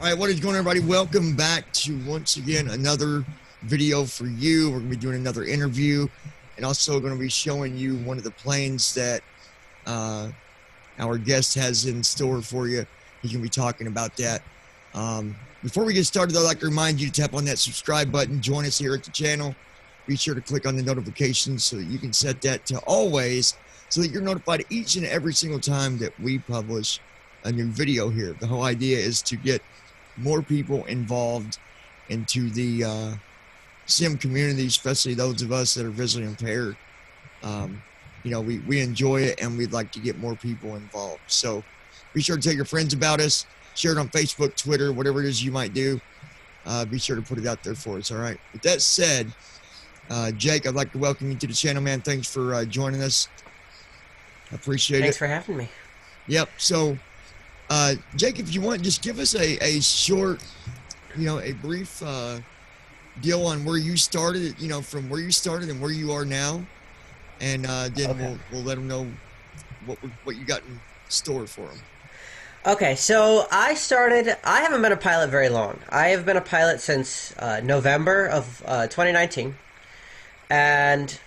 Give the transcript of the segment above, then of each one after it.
All right, what is going on, everybody? Welcome back to, once again, another video for you. We're going to be doing another interview and also going to be showing you one of the planes that our guest has in store for you. He's going to be talking about that. Before we get started, I'd like to remind you to tap on that subscribe button. Join us here at the channel. Be sure to click on the notifications so that you can set that to always so that you're notified each and every single time that we publish a new video here. The whole idea is to get more people involved into the sim community, especially those of us that are visually impaired. You know, we enjoy it and we'd like to get more people involved. So be sure to tell your friends about us, share it on Facebook, Twitter, whatever it is you might do. Be sure to put it out there for us. All right. With that said, Jake, I'd like to welcome you to the channel, man. Thanks for joining us. I appreciate it. Thanks for having me. Yep. So, Jake, if you want, just give us a short, a brief deal on where you started, from where you started and where you are now. And then Okay. we'll let them know what you got in store for them. Okay, so I haven't been a pilot very long. I have been a pilot since November of 2019. And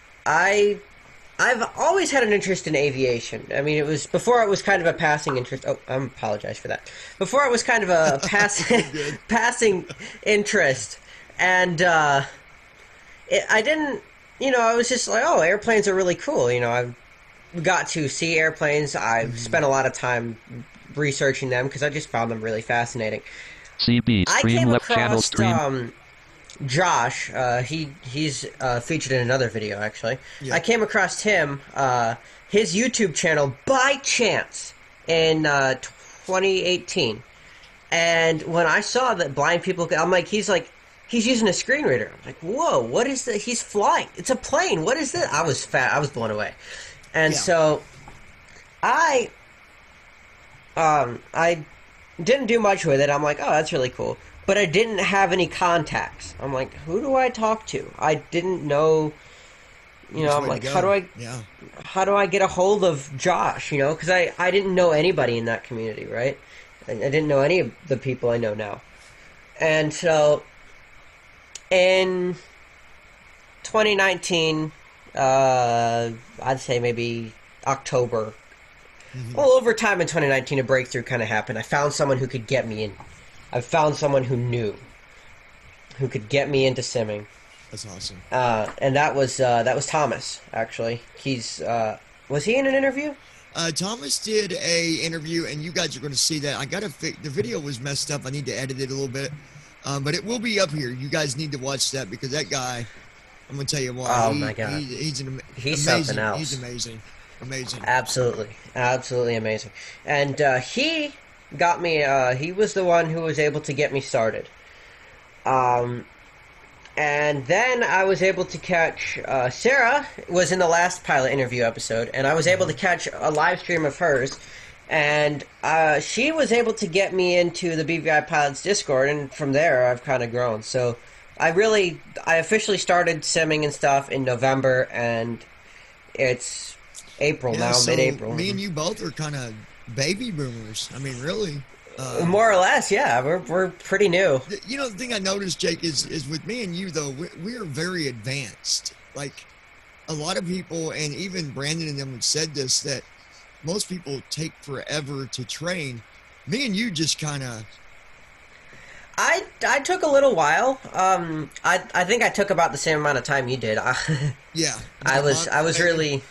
I've always had an interest in aviation. I mean, before it was kind of a passing interest. Oh, I apologize for that. Before it was kind of a passing interest, and I didn't. I was just like, oh, airplanes are really cool. I got to see airplanes. I've spent a lot of time researching them because I just found them really fascinating. CB stream left channel stream. Josh, he's featured in another video, actually. Yeah. I came across him, his YouTube channel, by chance, in 2018. And when I saw that blind people, I'm like, he's using a screen reader. I'm like, whoa, what is that? He's flying. It's a plane. What is this? I was blown away. And so, I didn't do much with it. I'm like, oh, that's really cool. But I didn't have any contacts. I'm like, who do I talk to? I didn't know, I'm like, how do I get a hold of Josh, because I didn't know anybody in that community, right? I didn't know any of the people I know now. And so, in 2019, I'd say maybe October, well, over time in 2019, a breakthrough kind of happened. I found someone who could get me in. I found someone who could get me into simming. That's awesome. And that was Thomas, actually. Was he in an interview? Thomas did a interview, and you guys are going to see that. The video was messed up. I need to edit it a little bit, but it will be up here. You guys need to watch that because that guy, I'm going to tell you what. Oh my God, he's amazing. Something else. He's amazing. Absolutely amazing. And he got me, he was the one who was able to get me started. And then I was able to catch, Sarah was in the last pilot interview episode, and I was able to catch a live stream of hers, and she was able to get me into the BVI Pilots Discord, and from there I've kind of grown. So I officially started simming and stuff in November, and it's April now, so mid-April. Me and you both are kind of baby boomers. I mean, really. More or less, yeah. We're pretty new. The thing I noticed, Jake, is with me and you, though, we are very advanced. Like, a lot of people, and even Brandon and them have said this, that most people take forever to train. Me and you just kind of... I took a little while. I think I took about the same amount of time you did. Yeah. I was really...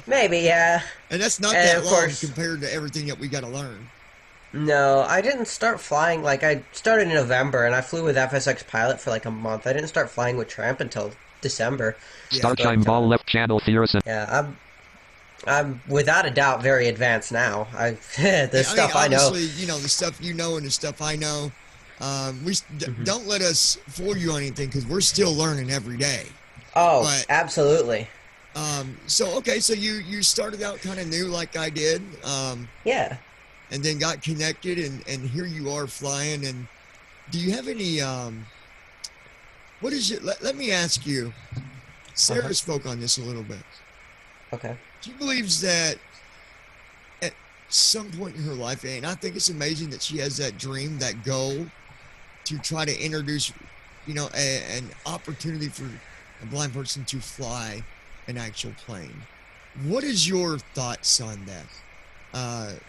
Maybe, yeah. And that's not that long compared to everything that we got to learn. No, I didn't start flying, I started in November, and I flew with FSX Pilot for a month. I didn't start flying with Tramp until December. Yeah. Startime ball left channel Theorson. Yeah, I'm without a doubt very advanced now. Stuff I know. Obviously, the stuff you know and the stuff I know. Don't let us fool you on anything because we're still learning every day. Oh, absolutely. So you started out kind of new like I did. Yeah. And then got connected, and here you are flying. And do you have any, what is it? Let me ask you. Sarah spoke on this a little bit. Okay. She believes that some point in her life, and I think it's amazing that she has that dream, that goal, to try to introduce, an opportunity for a blind person to fly an actual plane. What is your thoughts on that?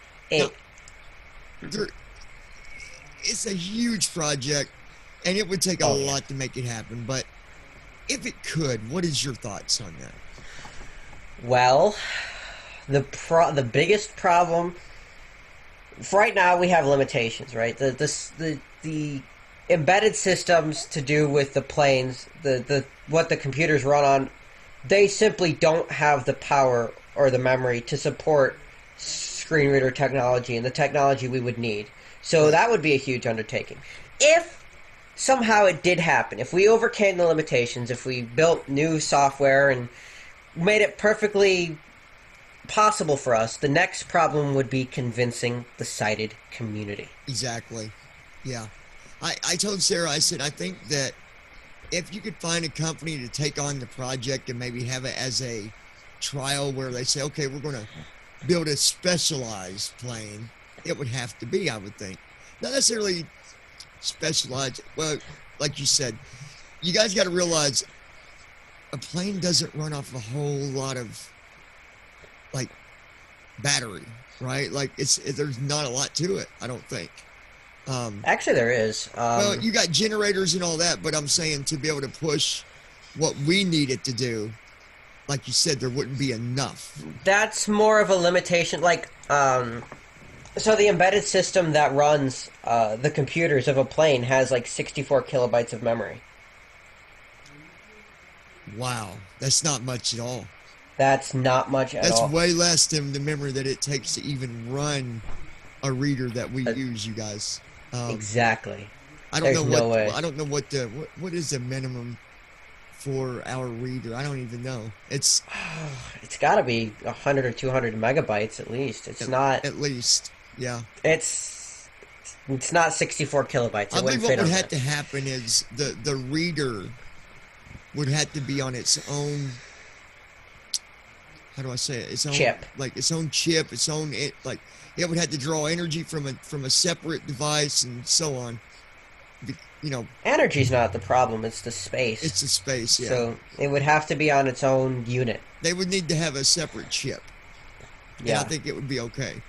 It's a huge project, and it would take a lot to make it happen. But if it could, what is your thoughts on that? Well, the biggest problem right now, we have limitations, right? The embedded systems to do with the planes, what the computers run on, they simply don't have the power or the memory to support screen reader technology and the technology we would need. So that would be a huge undertaking. If somehow it did happen, if we overcame the limitations, if we built new software and made it perfectly possible for us, the next problem would be convincing the sighted community. Exactly. Yeah. I told Sarah, I said, I think that if you could find a company to take on the project and maybe have it as a trial where they say, okay, we're going to build a specialized plane, it would have to be, I would think. Not necessarily specialized. Well, like you said, you guys got to realize a plane doesn't run off a whole lot of battery, right? There's not a lot to it, I don't think. Actually, there is. Well, you got generators and all that, but I'm saying to be able to push what we need it to do, like you said, there wouldn't be enough. That's more of a limitation. So the embedded system that runs the computers of a plane has 64 kilobytes of memory. Wow, that's not much at all. That's not much at all. That's way less than the memory that it takes to even run a reader that we use, you guys. Exactly. I don't know what is the minimum for our reader. I don't even know. It's got to be 100 or 200 megabytes at least. It's not at least. Yeah. It's not 64 kilobytes. I believe what would have to happen is the reader would have to be on its own. How do I say it? Its own chip. Its own chip. Its own it would have to draw energy from a separate device and so on. Energy's not the problem. It's the space. It's the space. Yeah. So it would have to be on its own unit. They would need to have a separate chip. Yeah. And I think it would be okay.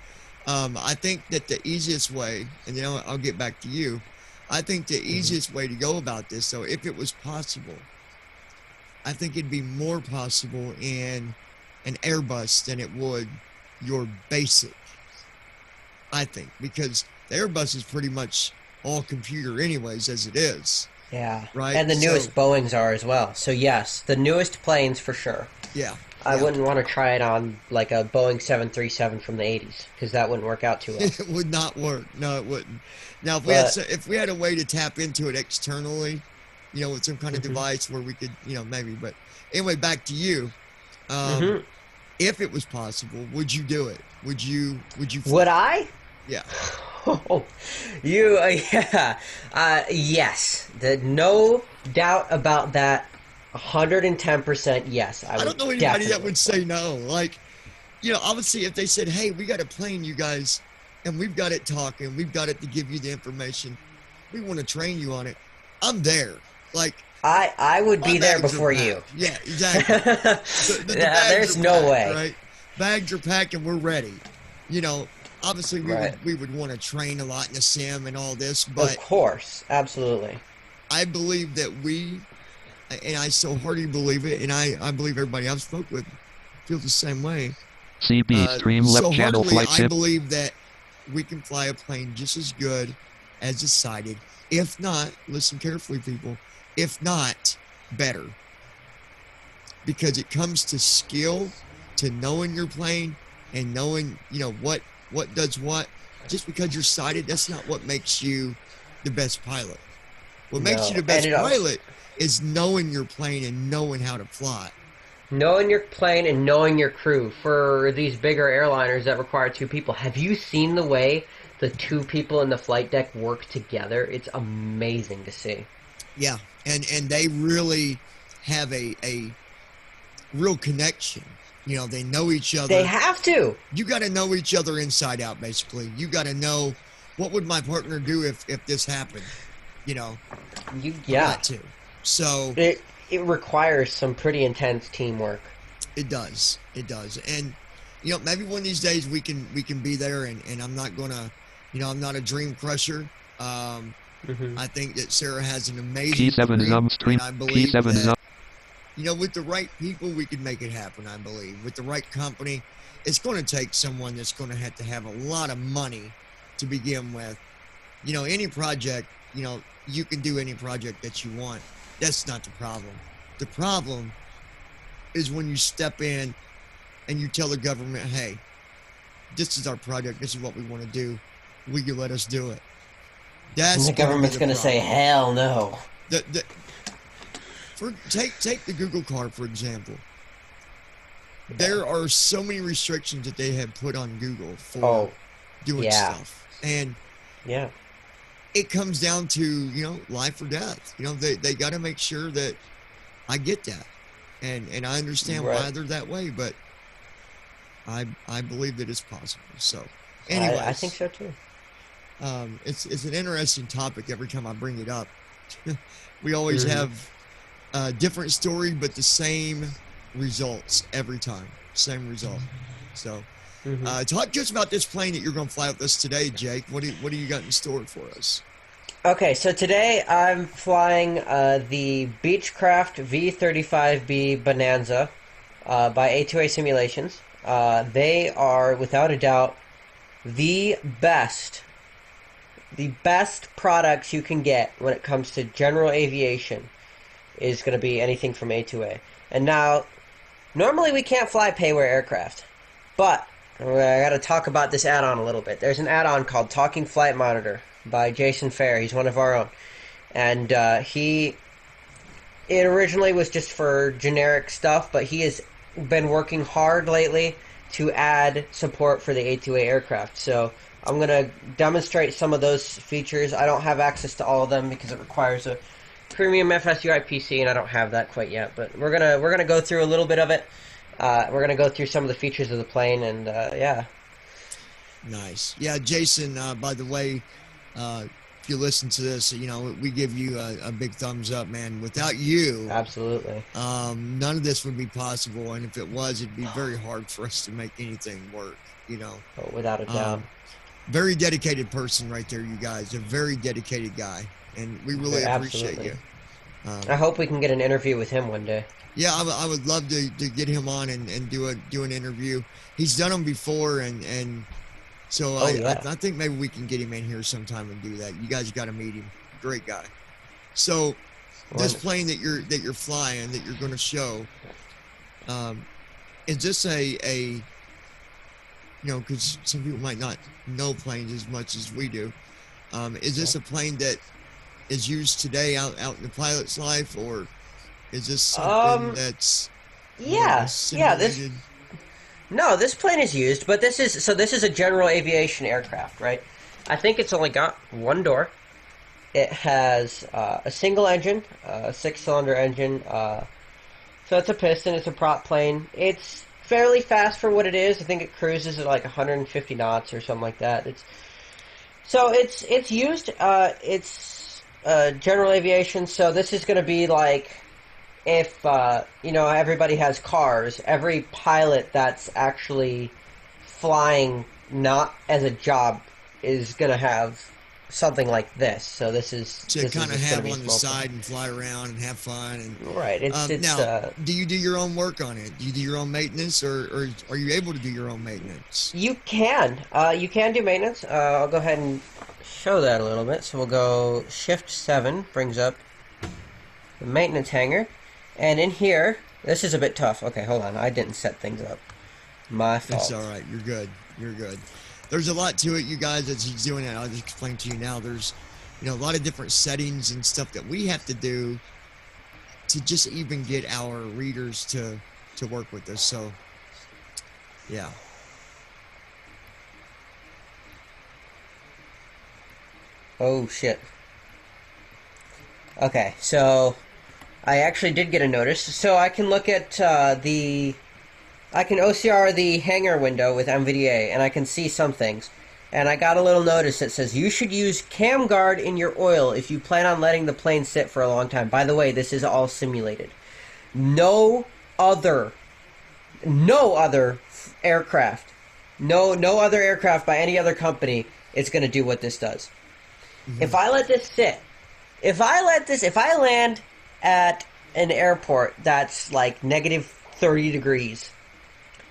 I think that the easiest way, and I'll get back to you. I think the easiest way to go about this, though, if it was possible, I think it'd be more possible in an Airbus than it would your basic. I think, because the Airbus is pretty much all computer anyways as it is. Yeah. Right? And the newest Boeings are as well. So yes, the newest planes for sure. Yeah. I wouldn't want to try it on a Boeing 737 from the 80s because that wouldn't work out too well. It would not work. No, it wouldn't. Now, if we had a way to tap into it externally, with some kind of device where we could, maybe. But anyway, back to you. If it was possible, would you do it? Would you? Would I? Yeah. Yeah. Yes. No doubt about that. 110% yes. I don't know anybody that would say no. Obviously, if they said, "Hey, we got a plane, you guys, and we've got it talking, we've got it to give you the information. We want to train you on it." I'm there. I would be there before you. Yeah, exactly. There's no way. Right? Bags are packed and we're ready. Obviously we would want to train a lot in the sim and all this, but of course, absolutely. I believe that and I so heartily believe it, and I believe everybody I've spoke with feels the same way. CB stream left channel flight I believe that we can fly a plane just as good as a sighted. If not, listen carefully, people. If not, better. Because it comes to skill, to knowing your plane, and knowing, what does what. Just because you're sighted, that's not what makes you the best pilot. What makes you the best pilot is knowing your plane and knowing how to fly. Knowing your plane and knowing your crew. For these bigger airliners that require two people, have you seen the way the two people in the flight deck work together? It's amazing to see. Yeah, and they really have a real connection. You know, they know each other. They have to. You got to know each other inside out, basically. You got to know, what would my partner do if this happened? You know, yeah. To. So it requires some pretty intense teamwork. It does. And you know, maybe one of these days we can be there, and I'm not gonna, you know, I'm not a dream crusher. I think that Sarah has an amazing P7 I believe P7 that, you know, with the right people, we can make it happen. I believe with the right company, it's going to take someone that's going to have a lot of money to begin with. You know, any project, you know, you can do any project that you want. That's not the problem. The problem is when you step in and you tell the government, hey, this is our project. This is what we want to do. Will you let us do it? That's and the government's going to say, hell no. Take the Google card, for example. There are so many restrictions that they have put on Google for doing stuff. And it comes down to, you know, life or death. You know, they got to make sure that I get that. And I understand why they're that way, but I believe that it's possible. So, anyway, I think so too. It's an interesting topic every time I bring it up. We always have a different story, but the same results every time. Same result. So, talk to us about this plane that you're going to fly with us today, Jake. What do you got in store for us? Okay, so today I'm flying the Beechcraft V35b Bonanza by A2A Simulations. They are, without a doubt, the best products you can get when it comes to general aviation is going to be anything from A2A. And now, normally we can't fly payware aircraft, but I got to talk about this add-on a little bit. There's an add-on called Talking Flight Monitor by Jason Fair. He's one of our own. And it originally was just for generic stuff, but he has been working hard lately to add support for the A2A aircraft. So I'm going to demonstrate some of those features. I don't have access to all of them because it requires a premium FSUI PC, and I don't have that quite yet. But we're gonna go through a little bit of it. We're gonna go through some of the features of the plane, and yeah. Nice. Yeah, Jason. By the way, if you listen to this, you know we give you a big thumbs up, man. Without you, absolutely, none of this would be possible. And if it was, it'd be very hard for us to make anything work. You know. Oh, without a doubt. Very dedicated person right there, you guys. A very dedicated guy. And we really appreciate you. I hope we can get an interview with him one day. Yeah, I would love to get him on and do an interview. He's done them before, and so I think maybe we can get him in here sometime and do that. You guys got to meet him. Great guy. So this plane that you're flying, that you're going to show, is this a you know, because some people might not know planes as much as we do. Is this a plane that is used today out in the pilot's life, or is this something that's this plane is used, but this is a general aviation aircraft, right? I think it's only got one door. It has a single engine, a 6-cylinder engine, so it's a piston, it's a prop plane. It's fairly fast for what it is. I think it cruises at like 150 knots or something like that. It's used. It's general aviation. So this is going to be like if you know, everybody has cars. Every pilot that's actually flying not as a job is going to have something like this. So this is to kind of have on the side and fly around and have fun. And right. Now, do you do your own work on it? Do you do your own maintenance, or are you able to do your own maintenance? You can. You can do maintenance. I'll go ahead and show that a little bit. So we'll go Shift 7 brings up the maintenance hangar, and in here, this is a bit tough. Okay, hold on. I didn't set things up. My fault. That's all right. You're good. You're good. There's a lot to it, you guys, as he's doing that. I'll just explain to you now. There's, you know, a lot of different settings and stuff that we have to do to just even get our readers to work with us. So, yeah. Oh, shit. Okay, so I actually did get a notice. So I can look at the I can OCR the hangar window with NVDA, and I can see some things. And I got a little notice that says you should use cam guard in your oil if you plan on letting the plane sit for a long time. By the way, this is all simulated. No other aircraft, no other aircraft by any other company is going to do what this does. Mm-hmm. If I let this sit, if I land at an airport that's like negative 30 degrees,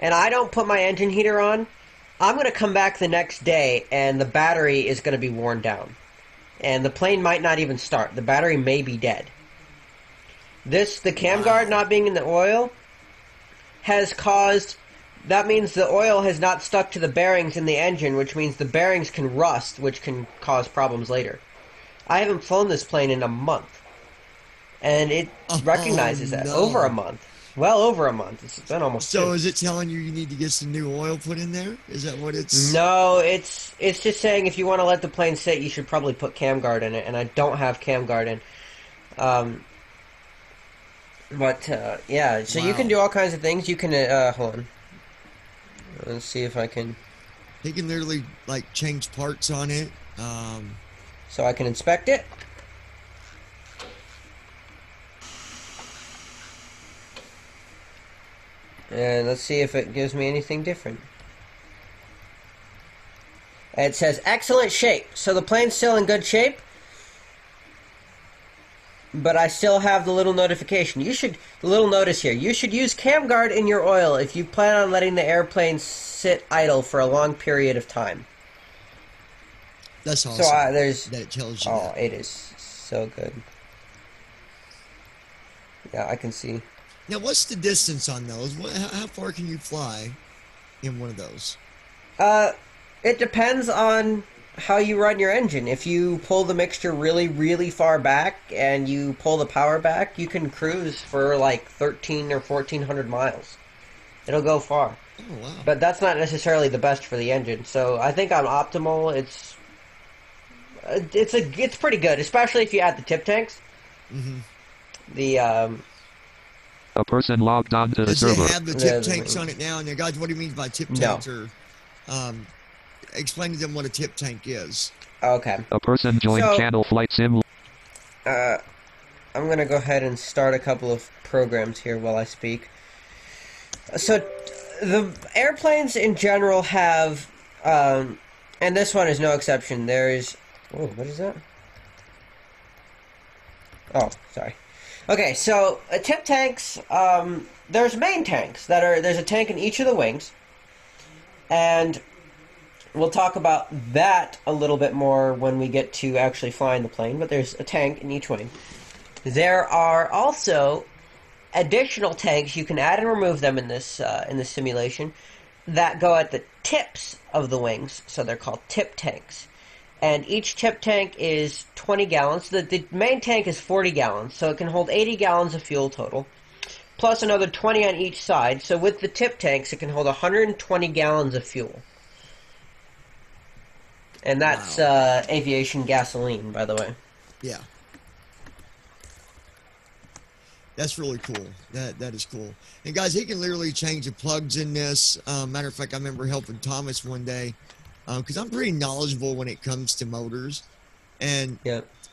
and I don't put my engine heater on, I'm going to come back the next day and the battery is going to be worn down. And the plane might not even start. The battery may be dead. The cam guard not being in the oil has caused... That means the oil has not stuck to the bearings in the engine, which means the bearings can rust, which can cause problems later. I haven't flown this plane in a month. And it recognizes that. Over a month. Well over a month. It's been almost 2. So is it telling you need to get some new oil put in there? Is that what it's... No, it's just saying if you want to let the plane sit, you should probably put cam guard in it, and I don't have cam guard in. Yeah, so you can do all kinds of things. You can, hold on. Let's see if I can... He can literally, like, change parts on it. So I can inspect it. And let's see if it gives me anything different. It says excellent shape. So the plane's still in good shape. But I still have the little notification. The little notice here. You should use cam guard in your oil if you plan on letting the airplane sit idle for a long period of time. That's awesome. So there's... That it tells you that. It is so good. Yeah, I can see. Now, what's the distance on those? How far can you fly in one of those? It depends on how you run your engine. If you pull the mixture really, really far back and you pull the power back, you can cruise for like 1,300 or 1,400 miles. It'll go far. Oh, wow. But that's not necessarily the best for the engine. So I think on optimal, it's pretty good, especially if you add the tip tanks. Mm-hmm. A person logged on to the server. Does it have the tip tanks on it now? And guys, what do you mean by tip tanks? No. Or, explain to them what a tip tank is. Okay. A person joined channel flight sim. I'm going to go ahead and start a couple of programs here while I speak. So, the airplanes in general have, and this one is no exception, there's... Oh, what is that? Oh, sorry. Okay, so tip tanks, there's main tanks there's a tank in each of the wings, and we'll talk about that a little bit more when we get to actually flying the plane, but there's a tank in each wing. There are also additional tanks, you can add and remove them in this simulation, that go at the tips of the wings, so they're called tip tanks. And each tip tank is 20 gallons. The main tank is 40 gallons, so it can hold 80 gallons of fuel total, plus another 20 on each side. So with the tip tanks, it can hold 120 gallons of fuel. And that's aviation gasoline, by the way. Yeah. That's really cool. That is cool. And guys, he can literally change the plugs in this. Matter of fact, I remember helping Thomas one day, because I'm pretty knowledgeable when it comes to motors. And,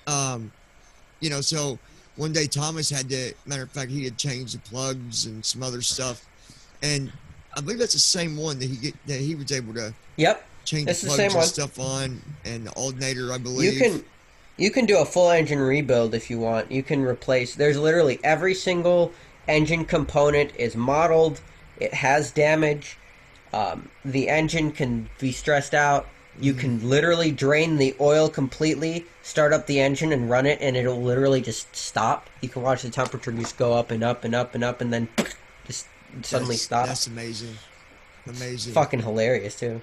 so one day Thomas had to, matter of fact, he had changed the plugs and some other stuff. And I believe that's the same one that he was able to change the plugs and stuff on, and the alternator, I believe. You can do a full engine rebuild if you want. You can replace, there's literally every single engine component is modeled. It has damage. The engine can be stressed out. You can literally drain the oil completely, start up the engine and run it, and it'll literally just stop. You can watch the temperature just go up and up and up and up, and then just suddenly stop. That's amazing. Amazing. Fucking hilarious, too.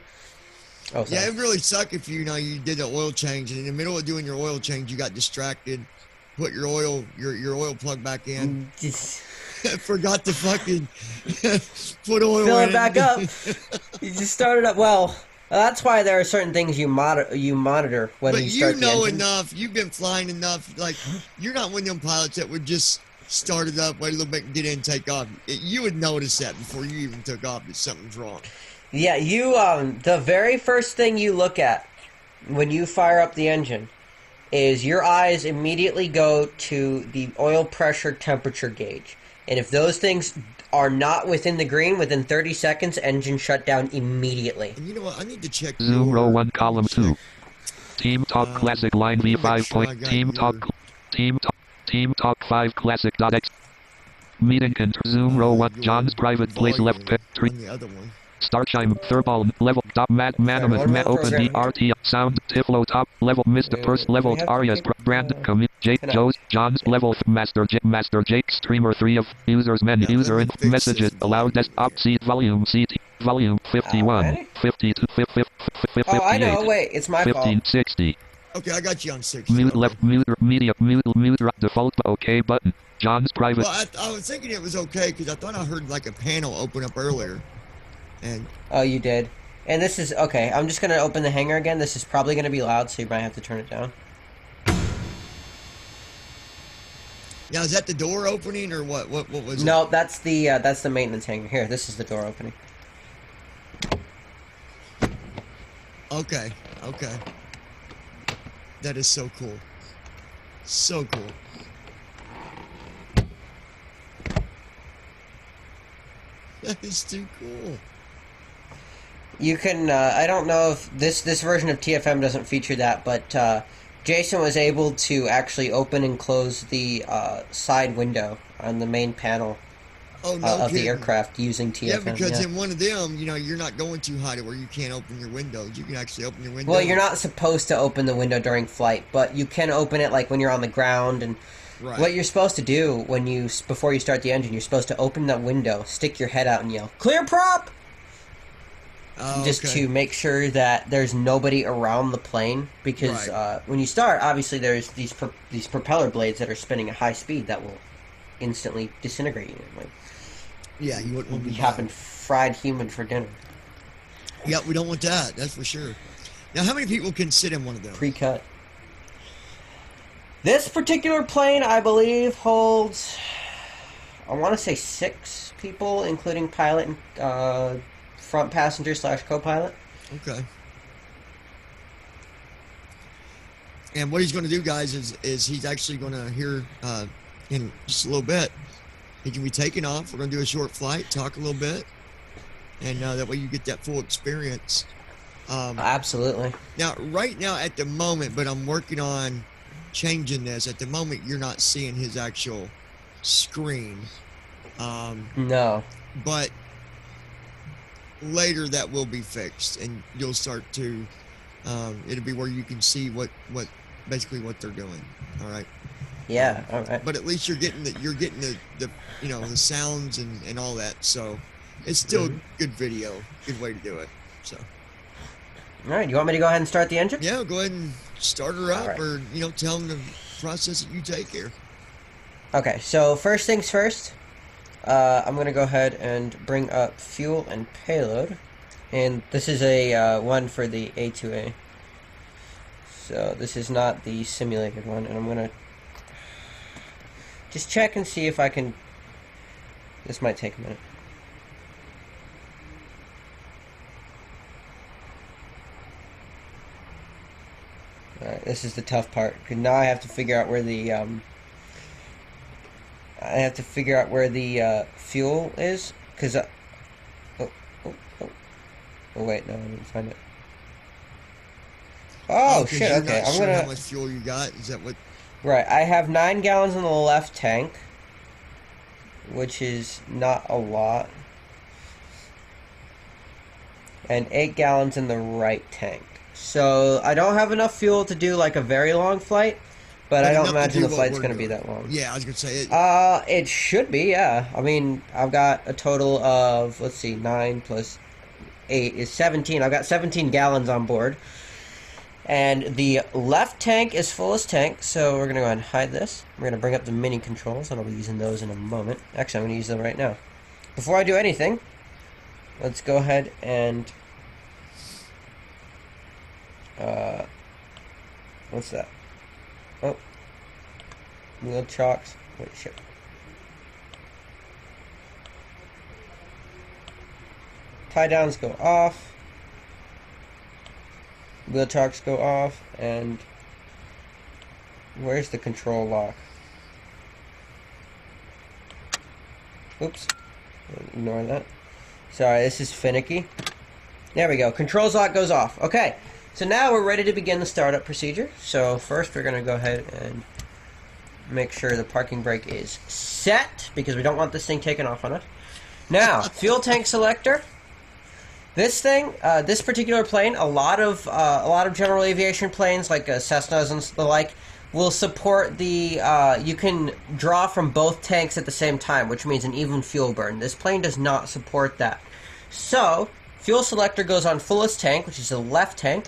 Oh, sorry. Yeah, it really sucked if you did an oil change, and in the middle of doing your oil change, you got distracted, put your oil plug back in. Forgot to fucking put oil Fill in it back up. You just started up. Well, that's why there are certain things you monitor when you start the engine. Enough. You've been flying enough. Like, you're not one of them pilots that would just start it up, wait a little bit, get in, take off. You would notice that before you even took off that something's wrong. Yeah, you the very first thing you look at when you fire up the engine is your eyes immediately go to the oil pressure temperature gauge. And if those things are not within the green, within 30 seconds, engine shut down immediately. And you know what? I need to check Zoom row 1, column 2. Team Talk Classic line V5 sure point. Team Talk 5 Classic dot X. Meeting Zoom row 1. John's private place left. On the other one. Start chime, Thurball, level, top, open the RT, sound, Tiflo, top, level, Mr. Purse, level, Arias, brand, Jake, Joe's, John's, level, Master Jake, Streamer 3 of, users menu, user inf, messages, allowed desktop, seat, volume, volume, 51, 52, 58, Oh, I know, wait, it's my 1560. Okay, I got you on 60. Mute left, mute, media, mute, default, OK button. John's private. Well, I was thinking it was okay because I thought I heard like a panel open up earlier. And oh, you did. And this is okay. I'm just gonna open the hangar again. This is probably gonna be loud, so you might have to turn it down. Now, is that the door opening or what? What was it? No, that's the maintenance hangar. Here, this is the door opening. Okay, okay. That is so cool. So cool. That is too cool. You can, I don't know if this version of TFM doesn't feature that, but Jason was able to actually open and close the side window on the main panel of the aircraft using TFM. Yeah, because in one of them, you know, you're not going too high to where you can't open your windows. You can actually open your window. Well, you're not supposed to open the window during flight, but you can open it like when you're on the ground. And right. What you're supposed to do before you start the engine, you're supposed to open that window, stick your head out, and yell, "Clear prop!" Just to make sure that there's nobody around the plane, because when you start, obviously there's these propeller blades that are spinning at high speed that will instantly disintegrate you. Like, yeah, you wouldn't want to be having fried human for dinner. Yeah, we don't want that. That's for sure. Now, how many people can sit in one of them? Pre-cut. This particular plane, I believe, holds, I want to say 6 people, including pilot and front passenger / co-pilot. Okay. And what he's going to do, guys, is he's actually going to hear in just a little bit. He can be taken off. We're going to do a short flight, talk a little bit, and that way you get that full experience. Absolutely. Now, right now, at the moment, but I'm working on changing this. At the moment, you're not seeing his actual screen. No. But later that will be fixed, and you'll start to it'll be where you can see what basically what they're doing. All right. Yeah. All right. But at least you're getting the you know, the sounds and all that. So it's still good video, good way to do it. So. All right. You want me to go ahead and start the engine? Yeah. Go ahead and start her up, right. or you know, tell them the process that you take here. Okay. So first things first. I'm going to go ahead and bring up fuel and payload. And this is a one for the A2A. So this is not the simulated one. And I'm going to just check and see if I can... This might take a minute. Alright, this is the tough part. Because now I have to figure out where the... I have to figure out where the fuel is, because oh wait, no, I didn't find it. Oh shit! Okay, I'm gonna. How much fuel you got? Is that what? Right, I have 9 gallons in the left tank, which is not a lot, and 8 gallons in the right tank. So I don't have enough fuel to do like a very long flight. But I don't imagine the flight's going to be that long. Yeah, I was going to say it. It should be, yeah. I mean, I've got a total of, let's see, 9 plus 8 is 17. I've got 17 gallons on board. And the left tank is full as tank, so we're going to go ahead and hide this. We're going to bring up the mini controls, and I'll be using those in a moment. Actually, I'm going to use them right now. Before I do anything, let's go ahead and... what's that? Oh, wheel chocks. Wait, shit. tie downs go off, wheel chocks go off, and where's the control lock? Oops, ignore that. Sorry, this is finicky. There we go. Controls lock goes off. Okay, so now we're ready to begin the startup procedure. So first we're going to go ahead and make sure the parking brake is set because we don't want this thing taken off on us. Now, fuel tank selector. This thing, this particular plane, a lot of general aviation planes like Cessnas and the like will support the, you can draw from both tanks at the same time, which means an even fuel burn. This plane does not support that. So, fuel selector goes on fullest tank, which is the left tank.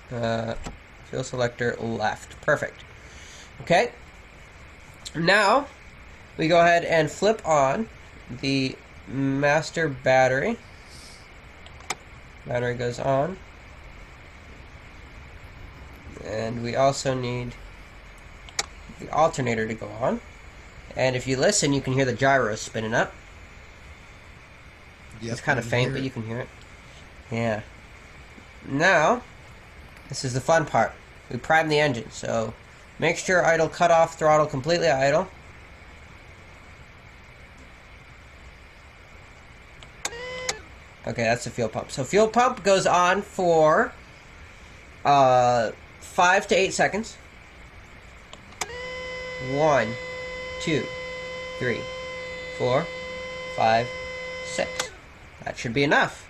Fuel selector left. Perfect. Okay. Now, we go ahead and flip on the master battery. Battery goes on. And we also need the alternator to go on. And if you listen, you can hear the gyros spinning up. Yep, it's kind of faint, but you can hear it. Yeah. Now, this is the fun part. We prime the engine. So, mixture idle cut off, throttle completely idle. Okay, that's the fuel pump. So, fuel pump goes on for 5 to 8 seconds. 1, 2, 3, 4, 5, 6. That should be enough.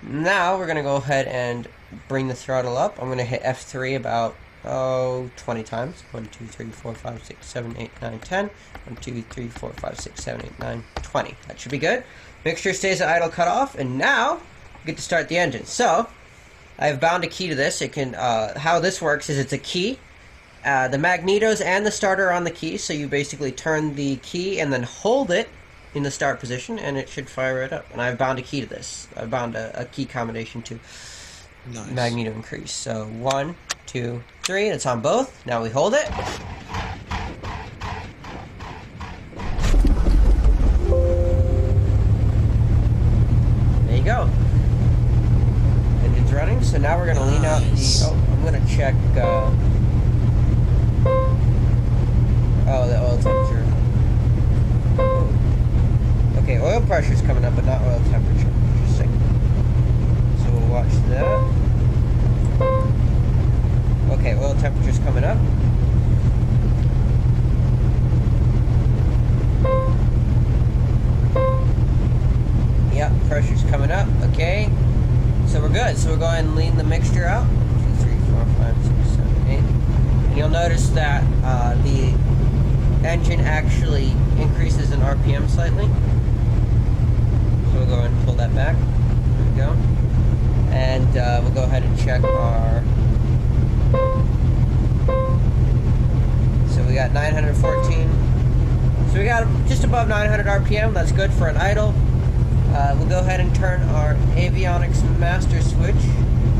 Now we're going to go ahead and bring the throttle up. I'm going to hit F3 about 20 times. 1, 2, 3, 4, 5, 6, 7, 8, 9, 10. 1, 2, 3, 4, 5, 6, 7, 8, 9, 20. That should be good. Mixture stays at idle cut off, and now we get to start the engine. So I have bound a key to this. It can how this works is it's a key. The magnetos and the starter are on the key, so you basically turn the key and then hold it in the start position, and it should fire right up. And I've bound a key to this. I've bound a key combination to magneto increase. So 1, 2, 3. It's on both. Now we hold it. There you go. Engine's running. So now we're going to lean out the... Oh, I'm going to check... the oil temperature. Okay, oil pressure is coming up, but not oil temperature. Interesting. So we'll watch that. Okay, oil temperature is coming up. Yep, pressure's coming up. Okay, so we're good. So we'll go ahead and lean the mixture out. 2, 3, 4, 5, 6, 7, 8. And you'll notice that the engine actually increases in RPM slightly. So we'll go ahead and pull that back. There we go. And we'll go ahead and check our... So we got 914. So we got just above 900 RPM. That's good for an idle. We'll go ahead and turn our avionics master switch.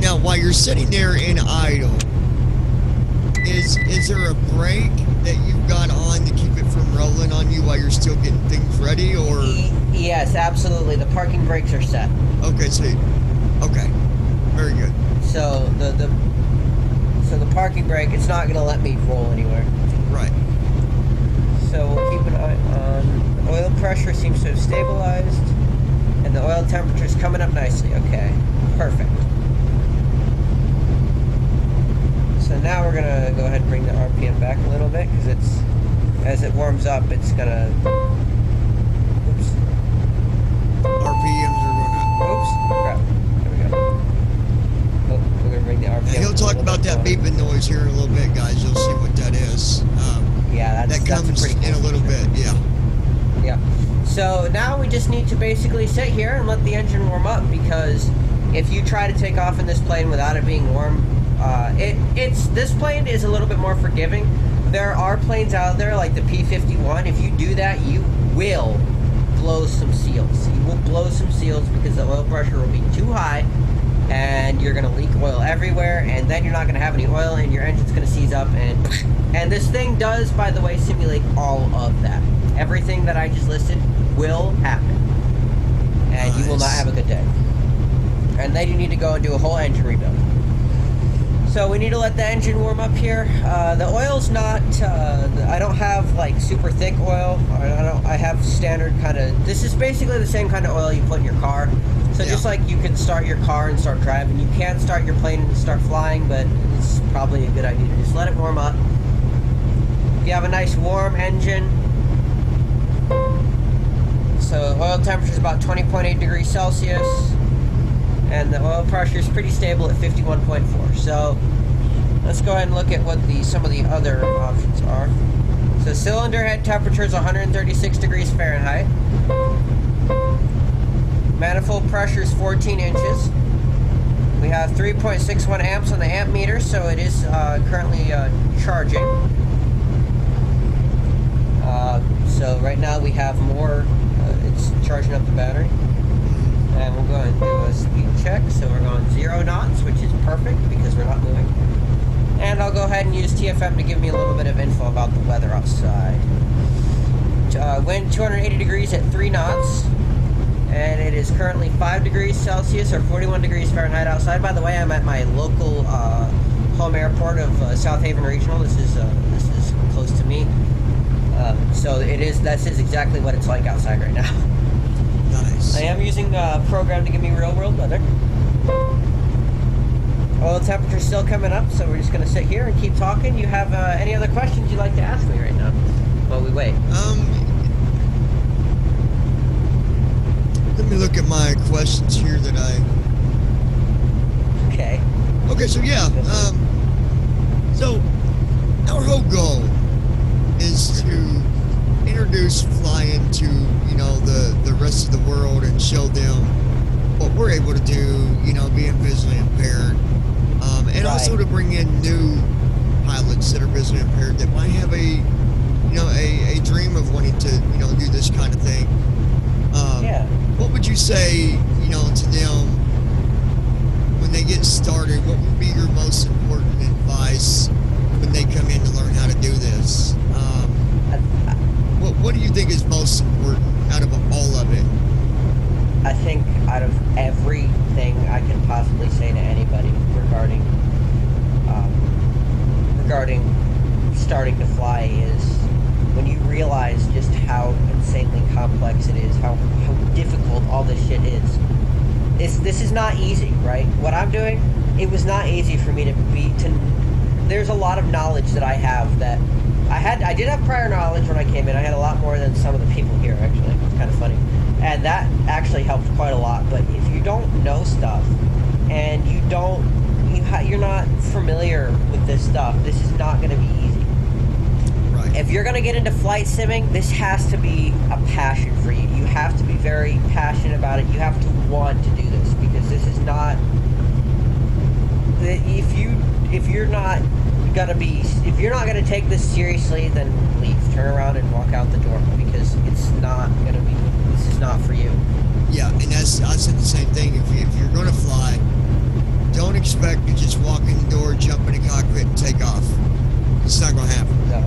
Now, while you're sitting there in idle, is there a brake that you've got on to keep it from rolling on you while you're still getting things ready, or? Yes, absolutely. The parking brakes are set. Okay, so okay, very good. So the parking brake, it's not going to let me roll anywhere. Right. So we'll keep an eye on the oil pressure. Seems to have stabilized, and the oil temperature is coming up nicely. Okay, perfect. So now we're gonna go ahead and bring the RPM back a little bit because it's as it warms up, it's gonna. Oops. RPMs are going Oops. Crap. There we go. Oh, we're gonna bring the RPM. He'll talk about that beeping noise here in a little bit, guys. You'll see what that is. Yeah, that comes pretty cool in a little bit. Yeah. Yeah. So now we just need to basically sit here and let the engine warm up, because if you try to take off in this plane without it being warm, this plane is a little bit more forgiving. There are planes out there like the P-51. If you do that, you will blow some seals. You will blow some seals because the oil pressure will be too high, and you're going to leak oil everywhere, and then you're not going to have any oil, and your engine's going to seize up, and this thing does, by the way, simulate all of that. everything that I just listed will happen. And you will not have a good day. And then you need to go and do a whole engine rebuild. So we need to let the engine warm up here. The oil's not, I don't have like super thick oil. I have standard kind of, this is basically the same kind of oil you put in your car. So just like you can start your car and start driving, you can start your plane and start flying, but it's probably a good idea to just let it warm up. If you have a nice warm engine, so oil temperature is about 20.8 degrees Celsius, and the oil pressure is pretty stable at 51.4. So let's go ahead and look at what some of the other options are. So cylinder head temperature is 136 degrees Fahrenheit. Manifold pressure is 14 inches. We have 3.61 amps on the amp meter, so it is currently charging. So right now we have more, it's charging up the battery. And we'll go ahead and do a speed check. So we're going 0 knots, which is perfect because we're not moving. And I'll go ahead and use TFM to give me a little bit of info about the weather outside. Wind 280 degrees at 3 knots. And it is currently 5 degrees Celsius or 41 degrees Fahrenheit outside. By the way, I'm at my local home airport of South Haven Regional. This is close to me. So this is exactly what it's like outside right now. Nice. I am using a program to give me real world weather. Oil temperature still coming up, so we're just going to sit here and keep talking. You have any other questions you'd like to ask me right now while we wait? Let me look at my questions here that Okay. Okay, so yeah. So our whole goal is to introduce flying to, the rest of the world and show them what we're able to do, being visually impaired. And also to bring in new pilots that are visually impaired that might have a dream of wanting to, do this kind of thing. What would you say, to them when they get started? What would be your most important advice when they come in to learn how to do this? What do you think is most important out of all of it? I think out of everything I can possibly say to anybody regarding starting to fly is when you realize just how insanely complex it is, how difficult all this shit is. This is not easy, right? What I'm doing, it was not easy for me there's a lot of knowledge that I have that I did have prior knowledge when I came in. I had a lot more than some of the people here, actually. It's kind of funny. And that actually helped quite a lot. But if you don't know stuff and you're not familiar with this stuff, this is not going to be easy. Right. If you're going to get into flight simming, this has to be a passion for you. You have to be very passionate about it. You have to want to do this because this is not. If you're not going to take this seriously, then leave. Turn around and walk out the door because this is not for you. Yeah, and I said the same thing. If you're going to fly, don't expect to just walk in the door, jump in the cockpit, and take off. It's not going to happen. No.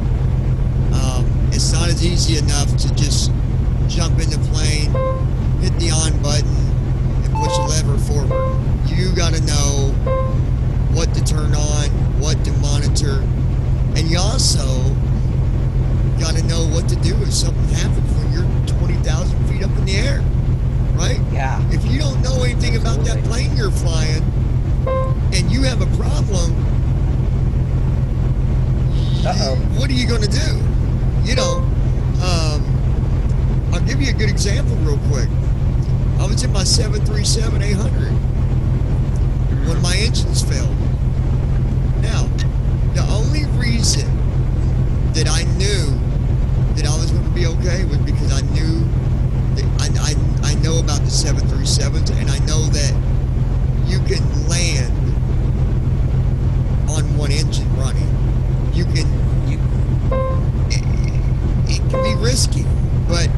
It's not as easy enough to just jump in the plane, hit the on button, and push the lever forward. You got to know what to turn on, what to monitor, and you also got to know what to do if something happens when you're 20,000 feet up in the air, right? Yeah. If you don't know anything about that plane you're flying and you have a problem, what are you going to do? I'll give you a good example real quick. I was in my 737-800 when my engines failed. Now, the only reason that I knew that I was going to be okay was because I knew that I know about the 737s, and I know that you can land on one engine running. It can be risky, but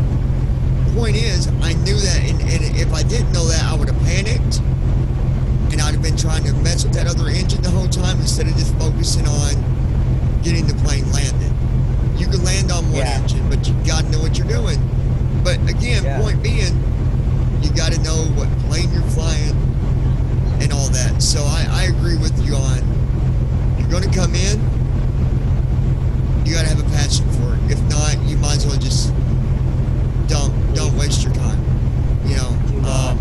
the point is, I knew that, and if I didn't know that, I would have panicked. And I'd have been trying to mess with that other engine the whole time instead of just focusing on getting the plane landed. You can land on one Yeah. engine, but you got to know what you're doing. But again, Yeah. point being, you got to know what plane you're flying and all that. So I agree with you on, you're going to come in, you got to have a passion for it. If not, you might as well just don't waste your time. You know,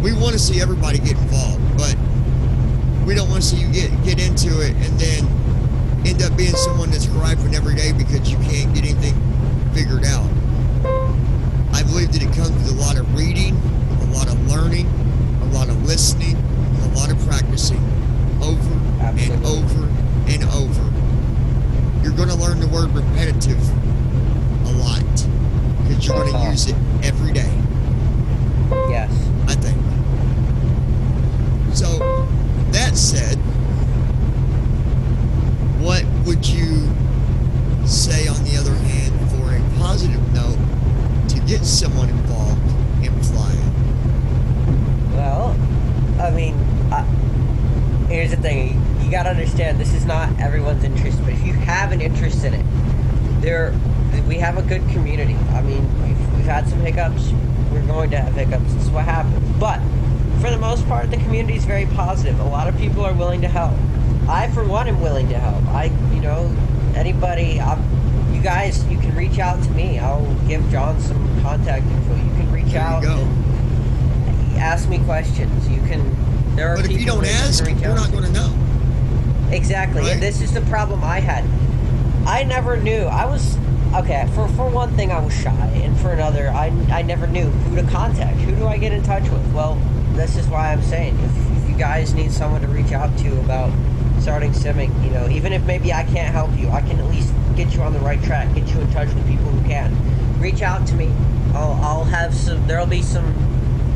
we want to see everybody get involved, but we don't want to see you get into it and then end up being someone that's griping every day because you can't get anything figured out. I believe that it comes with a lot of reading, a lot of learning, a lot of listening, and a lot of practicing over and over and over. You're going to learn the word repetitive a lot because you're going to use it every day. Yes. I think. So, that said, what would you say, on the other hand, for a positive note to get someone involved in flying? Well, I mean, here's the thing. You got to understand, this is not everyone's interest, but if you have an interest in it, we have a good community. I mean, we've had some hiccups. We're going to have hiccups. This is what happens. But for the most part, the community is very positive. A lot of people are willing to help. I, for one, am willing to help. Anybody, you guys, you can reach out to me. I'll give John some contact info. You can reach out and ask me questions. You can. There are but people if you don't ask, you're not going to know. Exactly, right? And this is the problem I had. I never knew. I was okay. For one thing, I was shy, and for another, I never knew who to contact. Who do I get in touch with? Well, this is why I'm saying if you guys need someone to reach out to about starting simming, even if maybe I can't help you, I can at least get you on the right track, get you in touch with people who can. Reach out to me. I'll have some. There'll be some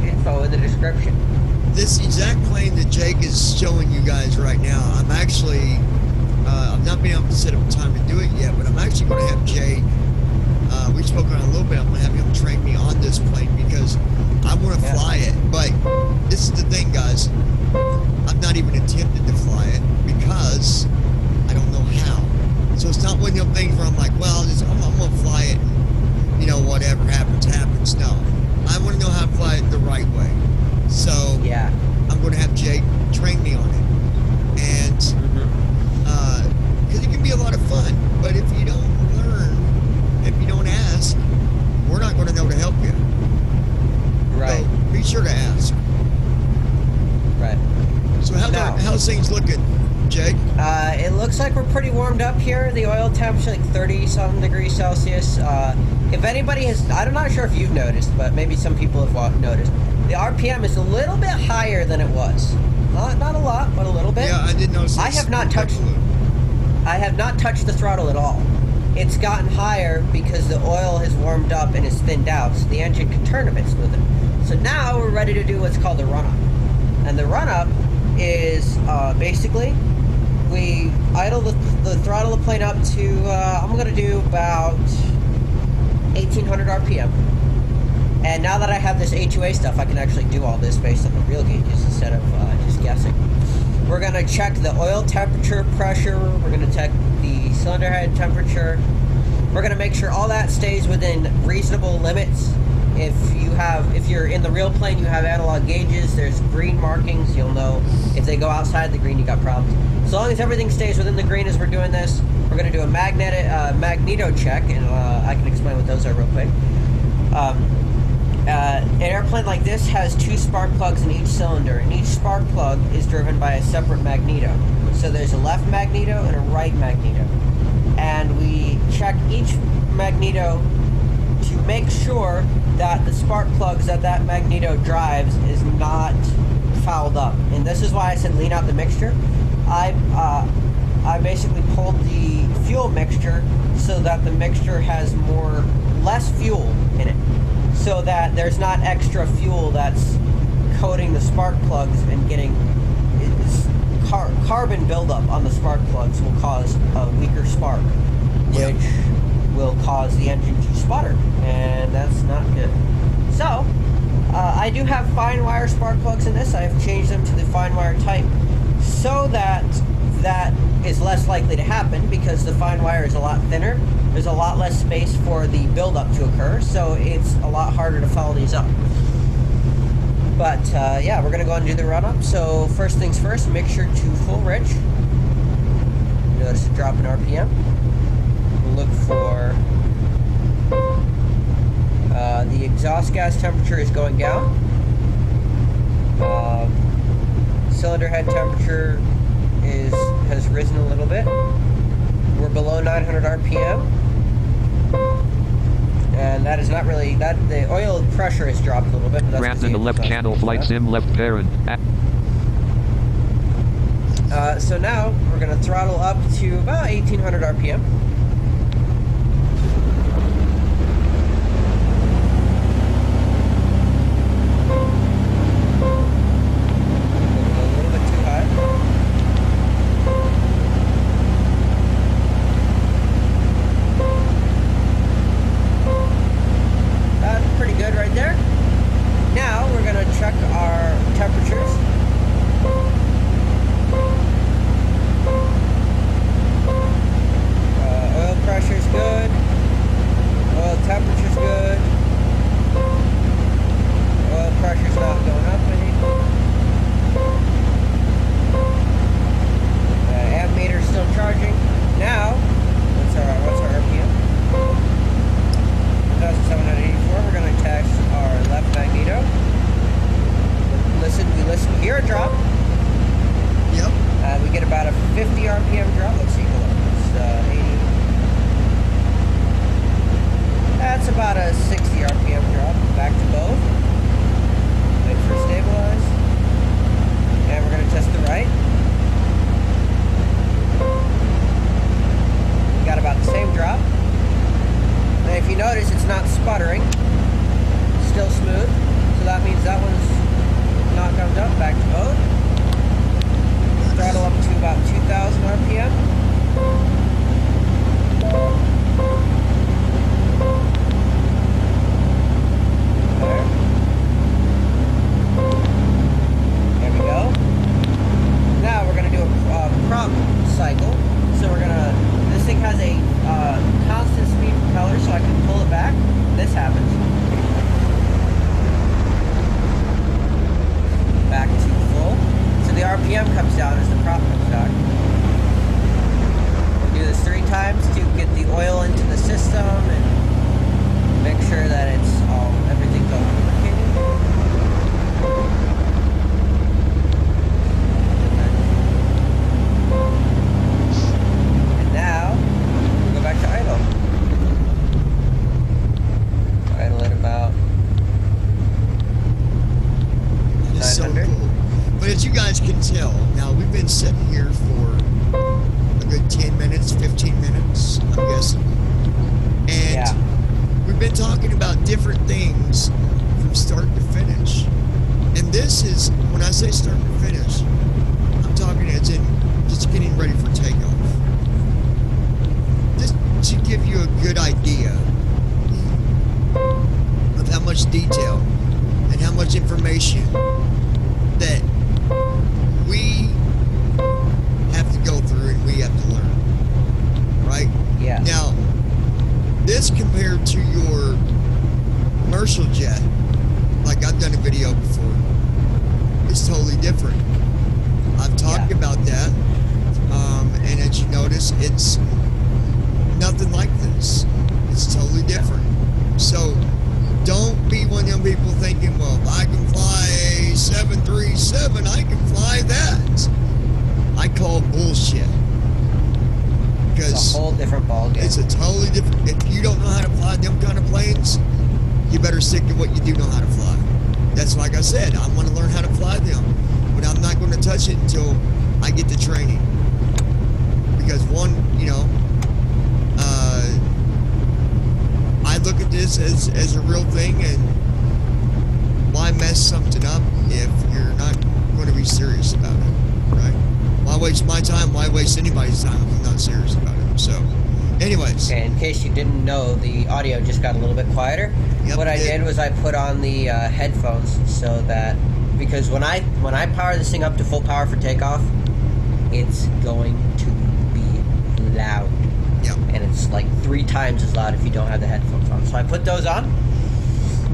info in the description. This exact plane that Jake is showing you guys right now, I'm actually, I've not been able to set up time to do it yet, but I'm actually going to have Jake, we spoke on it a little bit, I'm going to have him train me on this plane because I want to fly it. But this is the thing, guys, I've not even attempted to fly it because I don't know how. So it's not one of them things where I'm like, well, I'm going to fly it and, whatever happens, happens. No, I want to know how to fly it the right way. So I'm going to have Jake train me on it, and because it can be a lot of fun. But if you don't learn, if you don't ask, we're not going to know to help you. Right. So be sure to ask. Right. So how's things looking, Jake? It looks like we're pretty warmed up here. The oil temp's like 30-something degrees Celsius. If anybody has, I'm not sure if you've noticed, but maybe some people have noticed. The RPM is a little bit higher than it was. Not a lot, but a little bit. Yeah, I did notice. I have not touched the throttle at all. It's gotten higher because the oil has warmed up and is thinned out, so the engine can turn a bit smoother. So now we're ready to do what's called the run-up. And the run-up is basically we idle the throttle of the plane up to, I'm going to do about 1800 RPM. And now that I have this HUA stuff, I can actually do all this based on the real gauges instead of just guessing. We're going to check the oil temperature, pressure. We're going to check the cylinder head temperature. We're going to make sure all that stays within reasonable limits. If you're in the real plane, you have analog gauges. There's green markings. You'll know if they go outside the green, you got problems. As long as everything stays within the green as we're doing this, we're going to do a magneto check, and I can explain what those are real quick. An airplane like this has 2 spark plugs in each cylinder, and each spark plug is driven by a separate magneto. So there's a left magneto and a right magneto. And we check each magneto to make sure that the spark plugs that magneto drives is not fouled up. And this is why I said lean out the mixture. I basically pulled the fuel mixture so that the mixture has less fuel in it, so that there's not extra fuel that's coating the spark plugs and getting carbon buildup on the spark plugs will cause a weaker spark, which will cause the engine to sputter, and that's not good. So I do have fine wire spark plugs in this. I have changed them to the fine wire type so that that is less likely to happen because the fine wire is a lot thinner. There's a lot less space for the buildup to occur, so it's a lot harder to follow these up. But yeah, we're gonna go and do the run up. So first things first, make sure to full rich. Notice a drop in RPM. We'll look for the exhaust gas temperature is going down. Cylinder head temperature has risen a little bit. We're below 900 RPM, and that is not really that. The oil pressure has dropped a little bit. But Ramps in the left channel, flight sim left parent. So now we're going to throttle up to about 1800 RPM. As a real thing, and why mess something up if you're not going to be serious about it, right? Why waste my time? Why waste anybody's time if I'm not serious about it? So, anyways. Okay, in case you didn't know, the audio just got a little bit quieter. Yep, what I did was I put on the headphones so that, because when I power this thing up to full power for takeoff, it's going to be loud. Yeah. And it's like 3 times as loud if you don't have the headphones on. So I put those on.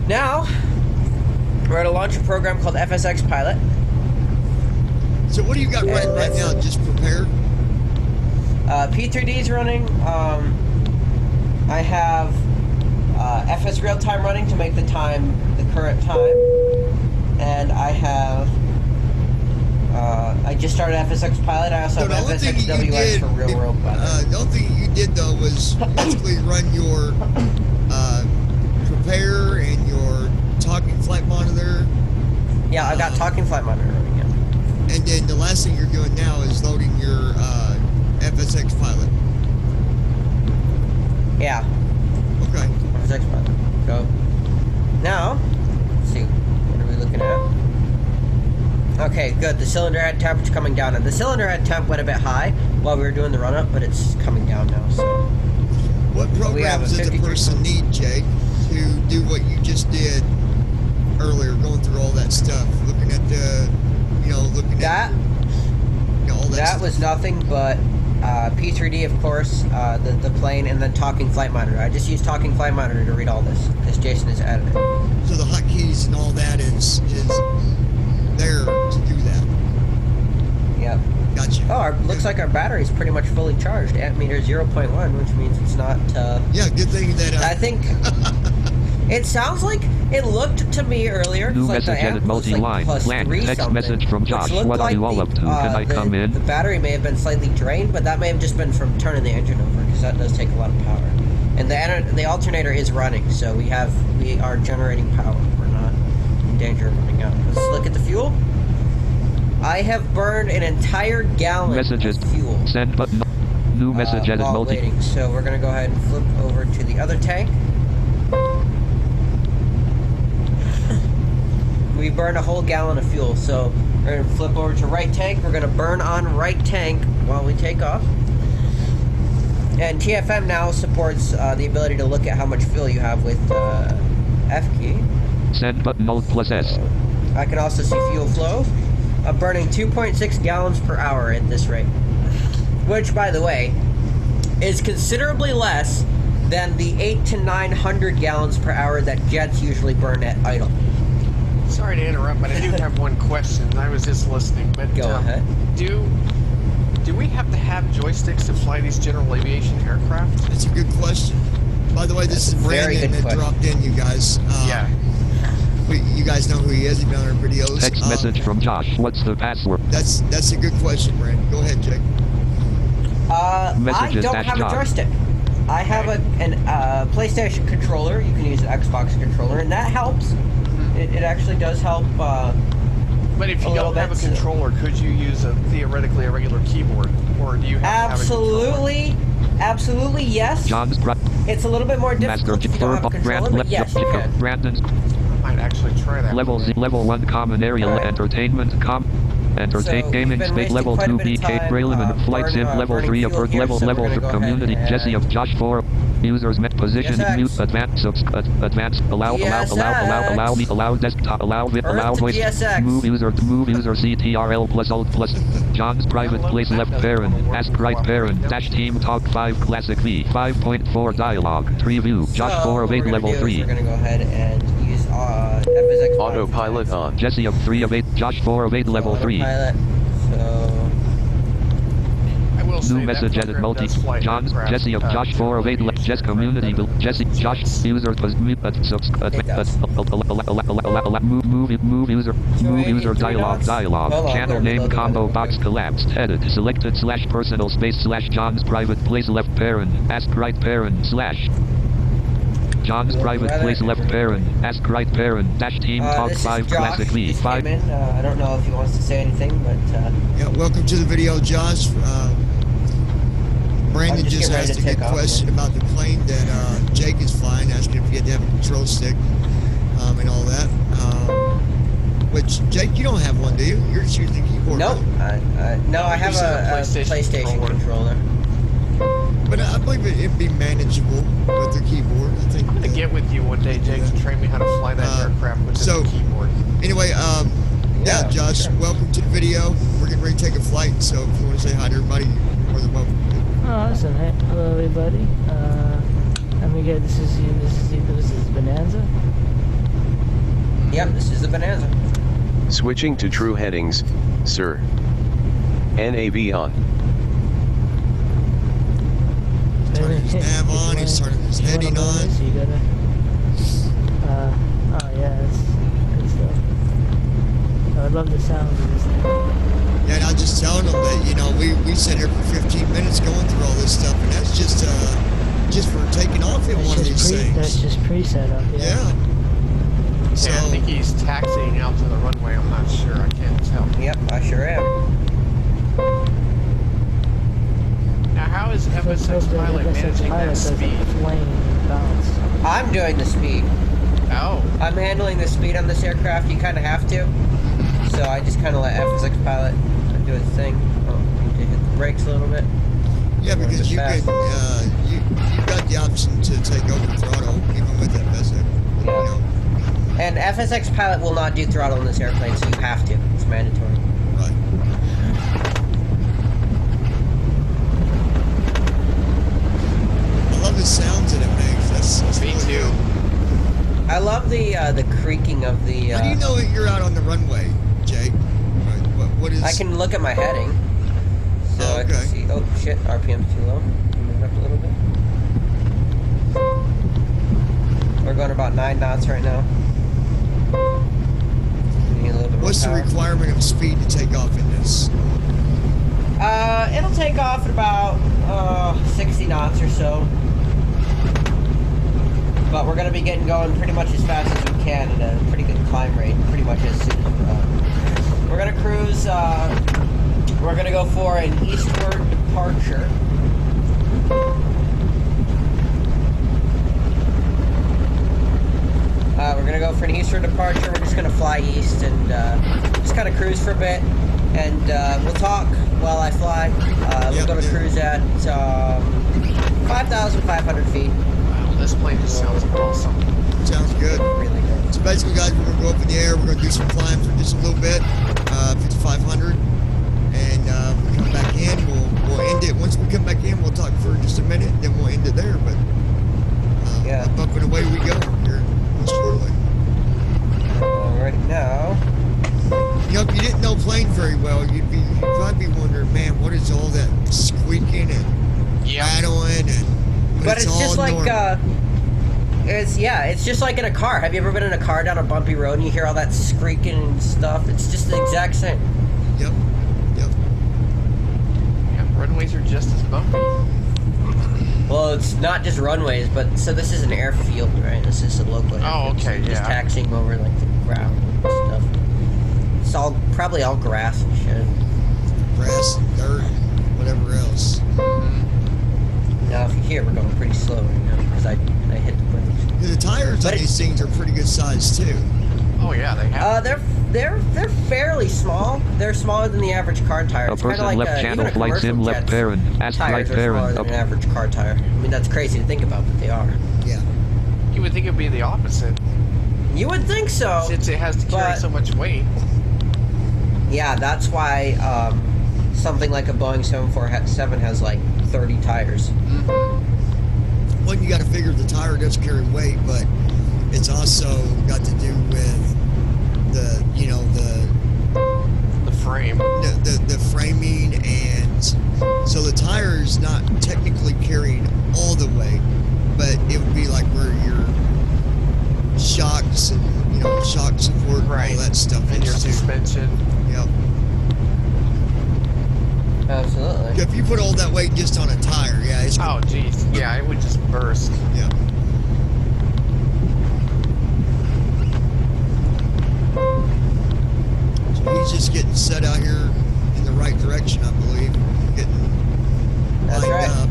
Now, we're going to launch a program called FSX Pilot. So what do you got running right now? Just prepare? P3D is running. I have FS real time running to make the time the current time. And I have... I just started FSX Pilot. I also have FSXWS for real world pilot. The only thing you did though was basically run your prepare and your talking flight monitor. Yeah, I got talking flight monitor running. Yeah. And then the last thing you're doing now is loading your FSX Pilot. Yeah. Okay. FSX Pilot. Go. Now, let's see. What are we looking at? Okay, good. The cylinder head temp's coming down. And the cylinder head temp went a bit high while we were doing the run-up, but it's coming down now, so... What programs does the person need, Jake, to do what you just did earlier, going through all that stuff? Looking at the, looking at... all that That stuff. was nothing but P3D, of course, the plane, and then talking flight monitor. I just used talking flight monitor to read all this, because Jason is editing. So the hotkeys and all that is there to do that. Yep. Gotcha. Oh, looks like our battery's pretty much fully charged. Amp meter 0.1, which means it's not... yeah, good thing that... I think... It sounds like... It looked to me earlier... New like message edit multi-line. Blank. Text message from Josh. What are you all up to? Can I come in? The battery may have been slightly drained, but that may have just been from turning the engine over, because that does take a lot of power. And the alternator is running, so we are generating power. We're not in danger of running out. Let's look at the fuel. I have burned an entire gallon Messages. of fuel. Send button. New message edit while multi. waiting. So we're going to go ahead and flip over to the other tank. We burned a whole gallon of fuel, so we're going to flip over to right tank. We're going to burn on right tank while we take off. And TFM now supports the ability to look at how much fuel you have with F key. Send button Alt plus S. I can also see fuel flow. I'm burning 2.6 gallons per hour at this rate. Which, by the way, is considerably less than the 800 to 900 gallons per hour that jets usually burn at idle. Sorry to interrupt, but I do have one question. I was just listening, but Go ahead. Do we have to have joysticks to fly these general aviation aircraft? That's a good question. By the way, this is Brandon that dropped in, you guys. Yeah. You guys know who he is. He's been on our videos. Text message from Josh. What's the password? That's a good question, Brandon. Go ahead, Jake. Messages I don't have a joystick. I have a PlayStation controller. You can use an Xbox controller, and that helps. It actually does help. But if you don't have a controller, could you use theoretically a regular keyboard, or do you have to have a controller? Absolutely, yes. It's a little bit more difficult if you don't have a controller, but yes, you can. I might actually try that. Level 1 common area entertainment gaming space level 2 BK prelim flight sim level 3 approved level community Jesse of Josh 4 users met position mute advance allow me allow desktop allow voice move user CTRL plus alt plus John's private place left parent ask right parent dash team talk 5 classic V 5.4 dialogue 3 view Josh 4 of 8 level 3. We're gonna go ahead and use FSX autopilot on Jesse of 3 of 8 Josh 4 of 8 level 3. Pilot, so I will say new message edit multi John Jesse of Josh 4 of 8 Jess community Jesse Josh user was move user dialogue channel name combo box collapsed edit selected / personal space / John's private place left parent ask right parent / John's private place left parent ask right parent dash team talk 5 classic V 5. I don't know if he wants to say anything, but yeah, welcome to the video, Josh. Brandon just asked a good question about the plane that Jake is flying, asking if you had to have a control stick and all that. Which, Jake, you don't have one, do you? You're just using the keyboard. Nope. No, I have a PlayStation controller. But I believe it'd be manageable with the keyboard. I think. I'm gonna get with you one day, Jake, to train me how to fly that aircraft with the keyboard. Anyway, yeah, Josh, welcome to the video. We're getting ready to take a flight, so if you want to say hi to everybody, you're more than welcome. Oh, awesome. Hey, hello, everybody. Let me get, this is Bonanza? Yep, this is the Bonanza. Switching to true headings, sir. NAV on. Turning his nav on, he's turning his heading on. This, you gotta, oh yeah, that's good stuff. I love the sounds of this thing. Yeah, and I was just telling them that, you know, we sat here for 15 minutes going through all this stuff, and that's just for taking off in one of these things. That's just pre-set up, yeah. Yeah. So, I think he's taxiing out to the runway. I'm not sure. I can't tell. Yep, I sure am. Now, how is FSX pilot managing that speed? I'm doing the speed. Oh. I'm handling the speed on this aircraft. You kind of have to. So I just kind of let FSX pilot do its thing. Oh, need to hit the brakes a little bit. yeah, because you can, you've got the option to take over throttle, even with FSX. You know. And FSX pilot will not do throttle in this airplane, so you have to. It's mandatory. Right. I love the sounds that it makes. That's Me really too. good. I love the creaking of the. How do you know that you're out on the runway, Jake? What is? I can look at my heading, so Oh, I can okay. see. Oh shit, RPM's too low. Move it up a little bit. We're going about 9 knots right now. Need a little bit more What's the power. requirement of speed to take off in this? It'll take off at about 60 knots or so. But we're going to be getting going pretty much as fast as we can at a pretty good climb rate, pretty much as soon as we're going to cruise, we're going to go for an eastward departure. We're going to go for an eastward departure. We're just going to fly east and just kind of cruise for a bit. And we'll talk while I fly. We're going to cruise at 5,500 feet. Wow, this plane just sounds awesome. Sounds good. Really good. So basically, guys, we're gonna go up in the air. We're gonna do some climbs for just a little bit, 5,500, and we'll come back in. We'll end it. Once we come back in, we'll talk for just a minute, then we'll end it there. But up and away we go here shortly. Right now. You know, if you didn't know plane very well, you'd probably be wondering, man, what is all that squeaking and rattling and? But it's just like normal. it's just like in a car. Have you ever been in a car down a bumpy road and you hear all that squeaking and stuff? It's just the exact same. Yep. Yeah, runways are just as bumpy. Well, it's not just runways, but so this is an airfield, right? This is a local airfield. Oh, okay, so you're just yeah. taxiing over like the ground and stuff. It's all probably all grass and shit. Grass, dirt, whatever else. Now, if you hear, we're going pretty slow right now because I hit the brakes. The tires on these things are pretty good size too. Oh yeah, they have. They're fairly small. They're smaller than the average car tire. A It's kind of person like left channel, even a flight sim commercial left jet's parent, ask right tires are smaller parent. than an average car tire. I mean, that's crazy to think about, but they are. Yeah. You would think it'd be the opposite, You would think so. since it has to carry but- so much weight. Yeah, that's why something like a Boeing 747 has like 30 tires. One, you got to figure the tire does carry weight, but it's also got to do with the Frame. the framing, and so the tire is not technically carrying all the weight, but it would be like where your shocks and shock support and all that stuff And your is too. suspension. Yep. Absolutely. If you put all that weight just on a tire, yeah, it's Oh geez, yeah, it would just burst. yeah. So he's just getting set out here in the right direction, I believe. Getting That's lined right. up.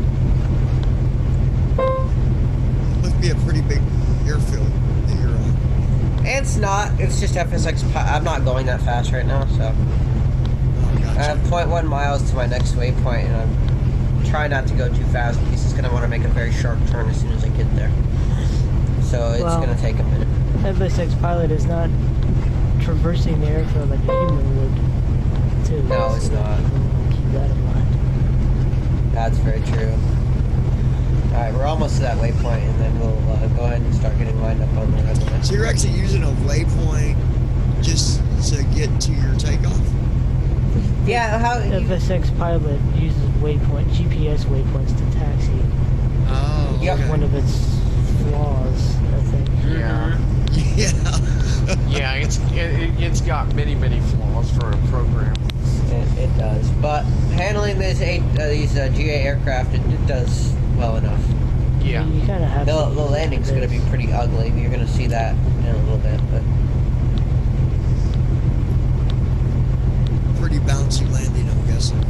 Must be a pretty big airfield that you're on. It's not. It's just FSX. I'm not going that fast right now, so Oh, gotcha. I have 0.1 miles to my next waypoint, and I'm trying not to go too fast because it's going to want to make a very sharp turn as soon as I get there. So it's going to take a minute. FSX pilot is not traversing the airfield like a human would. It's too. No, it's not. Keep that in mind. That's very true. Alright, we're almost to that waypoint, and then we'll go ahead and start getting lined up on the runway. So you're actually using a waypoint just to get to your takeoff? Yeah, how... FSX pilot uses GPS waypoints to taxi. Oh, Yep. okay. One of its flaws, I think. Yeah. Yeah. Yeah, it's got many flaws for a program. It does, but handling these GA aircraft, it does well enough. Yeah. You kind of have The to use it landing's for going to be this. pretty ugly. You're going to see that in a little bit, but Pretty bouncy landing, I'm guessing.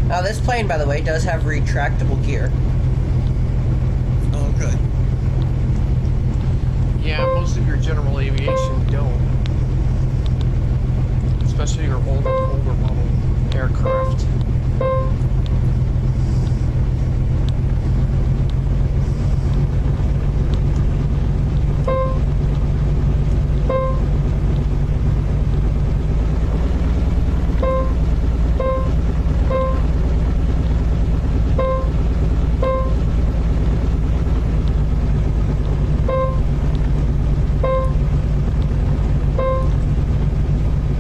Now this plane, by the way, does have retractable gear. Oh, okay. Yeah, most of your general aviation don't. Especially your older model aircraft.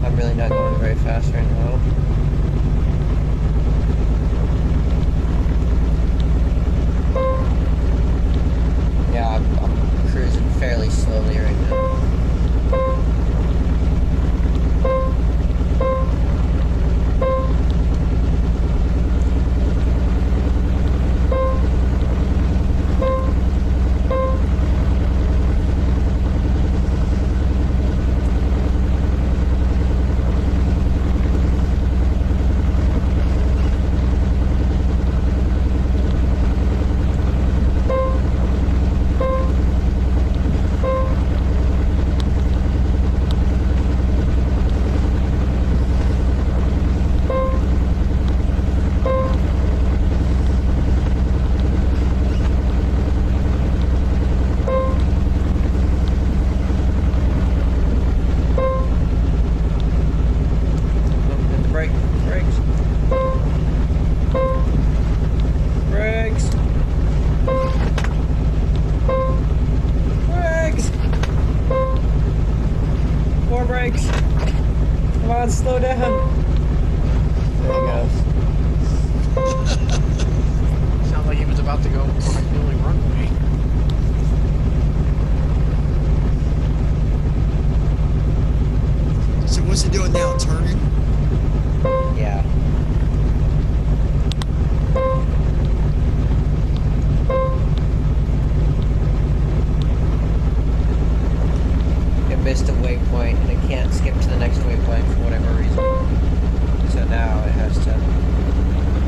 I'm really not going very fast right now. Yeah, I'm cruising fairly slowly right now. Hit the brakes. More brakes. Come on, slow down. There he goes. Sounds like he was about to go on a hilly runway. So what's he doing now? Turning? Yeah. It missed a waypoint and it can't skip to the next waypoint for whatever reason. So now it has to.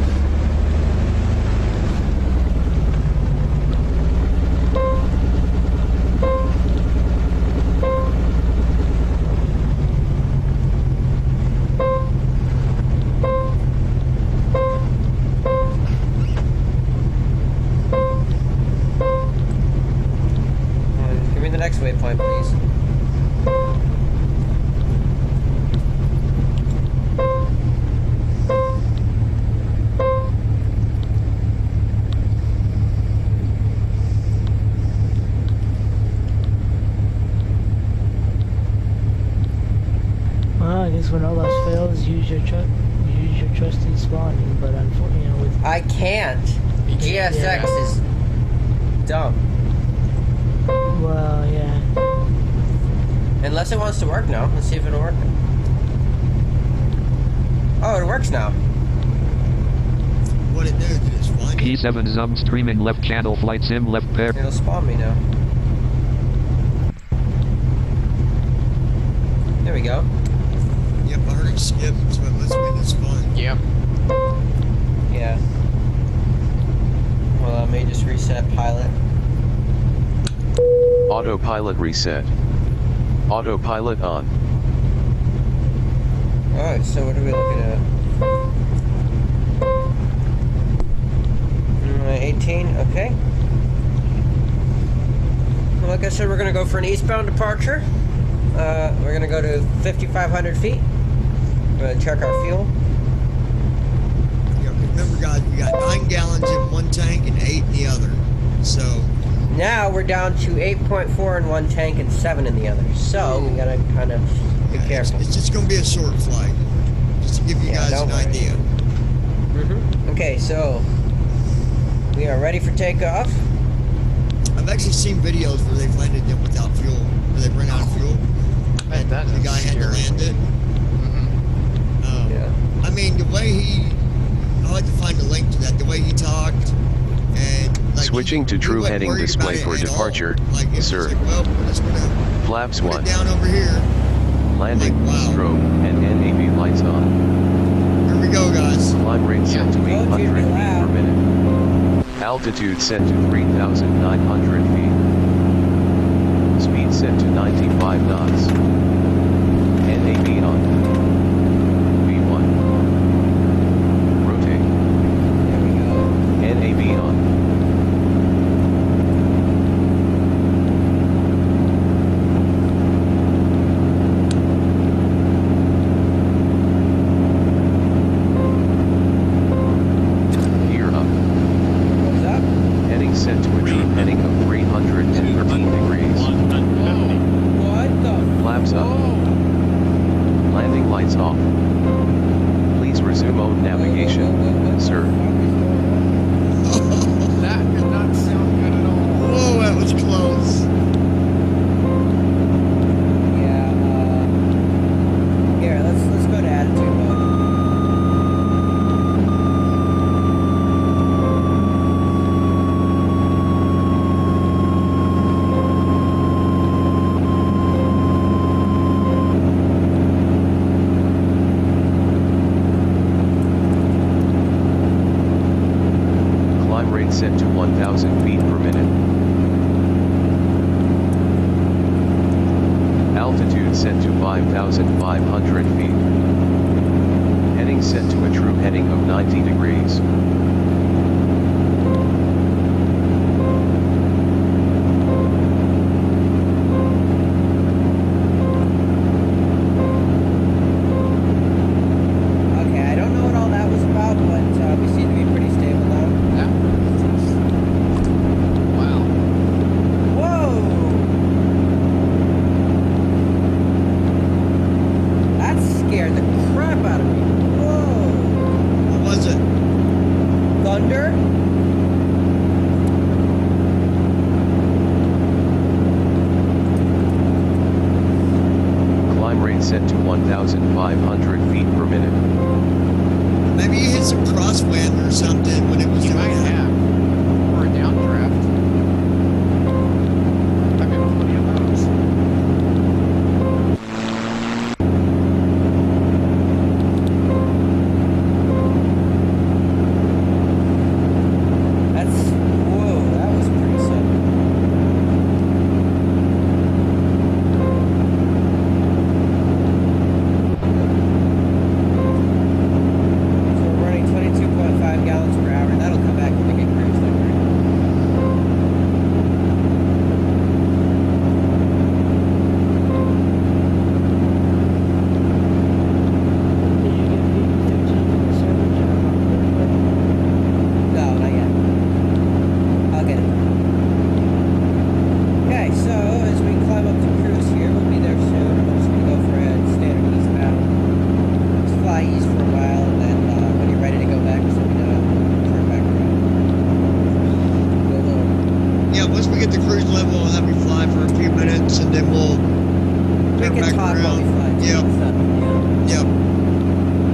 Give me the next waypoint, please. Well, I guess when all else fails, use your trusted spawning. But unfortunately, with I can't. GSX is dumb. well, yeah. Unless it wants to work now. Let's see if it'll work. Oh, it works now. What it do? Did it find it? P7 zoom streaming left channel flight sim left pair. It'll spawn me now. There we go. Yep, I heard it skip, so it must mean it's fun. Yep. Yeah. Well, I may just reset pilot. Autopilot reset. Autopilot on. Alright, so what are we looking at? 18, okay. Well, like I said, we're gonna go for an eastbound departure. We're gonna go to 5,500 feet. We're gonna check our fuel. Yeah, remember, guys, we got 9 gallons in one tank and 8 in the other. So now we're down to 8.4 in one tank and 7 in the other. So we gotta kind of be careful. It's just gonna be a short flight, just to give you guys an idea. Okay, so we are ready for takeoff. I've actually seen videos where they've landed them without fuel, where they've run out of fuel, and the guy had to land it. I mean, the way I like to find a link to that. The way he talked, and like switching to true heading display for departure, like, sir. Like, well, we're just gonna Flaps put 1. it down over here. Landing, Like, wow. strobe, and NAV lights on. Here we go, guys. Climb rate set to 800 feet per minute. Altitude set to 3,900 feet. Speed set to 95 knots. NAV on. V1. Rotate. There we go. NAV on. Gear up. What's up? Heading set to a true heading of 313 degrees. What the? Flaps up. Landing lights off. Please resume own navigation, sir. That did not sound good at all. Whoa, that was close. Yeah. Here, let's go to attitude mode. Climb rate set to 1,000 feet per minute. Altitude set to 5,500 feet. Heading set to a true heading of 90 degrees. Okay, I don't know what all that was about, but we seem to be pretty stable now. Yeah. Wow. Whoa! That scared the crap out of me. Whoa! What was it? Thunder? Climb rate set to 1,500 feet per minute. Maybe you hit some crosswind or something when it was You doing might that. have. Or a downdraft. I've got plenty of those. Whoa, that was pretty sudden. So we're running 22.5 gallons per hour. That'll come back when we get cruise then, right? Did you get VB13 for the server job on Thursday? No, not yet. I'll get it. Okay, so as we climb up to cruise here, we'll be there soon. We're just gonna go for a standard eastbound. Just fly east for a while, and then when you're ready to go back, just let me know. Turn back around. Go a little. Yeah, once we get the cruise level, I'll have you fly for a few minutes, and then we'll We turn can back talk while we around. fly. Yep, It's not, yep.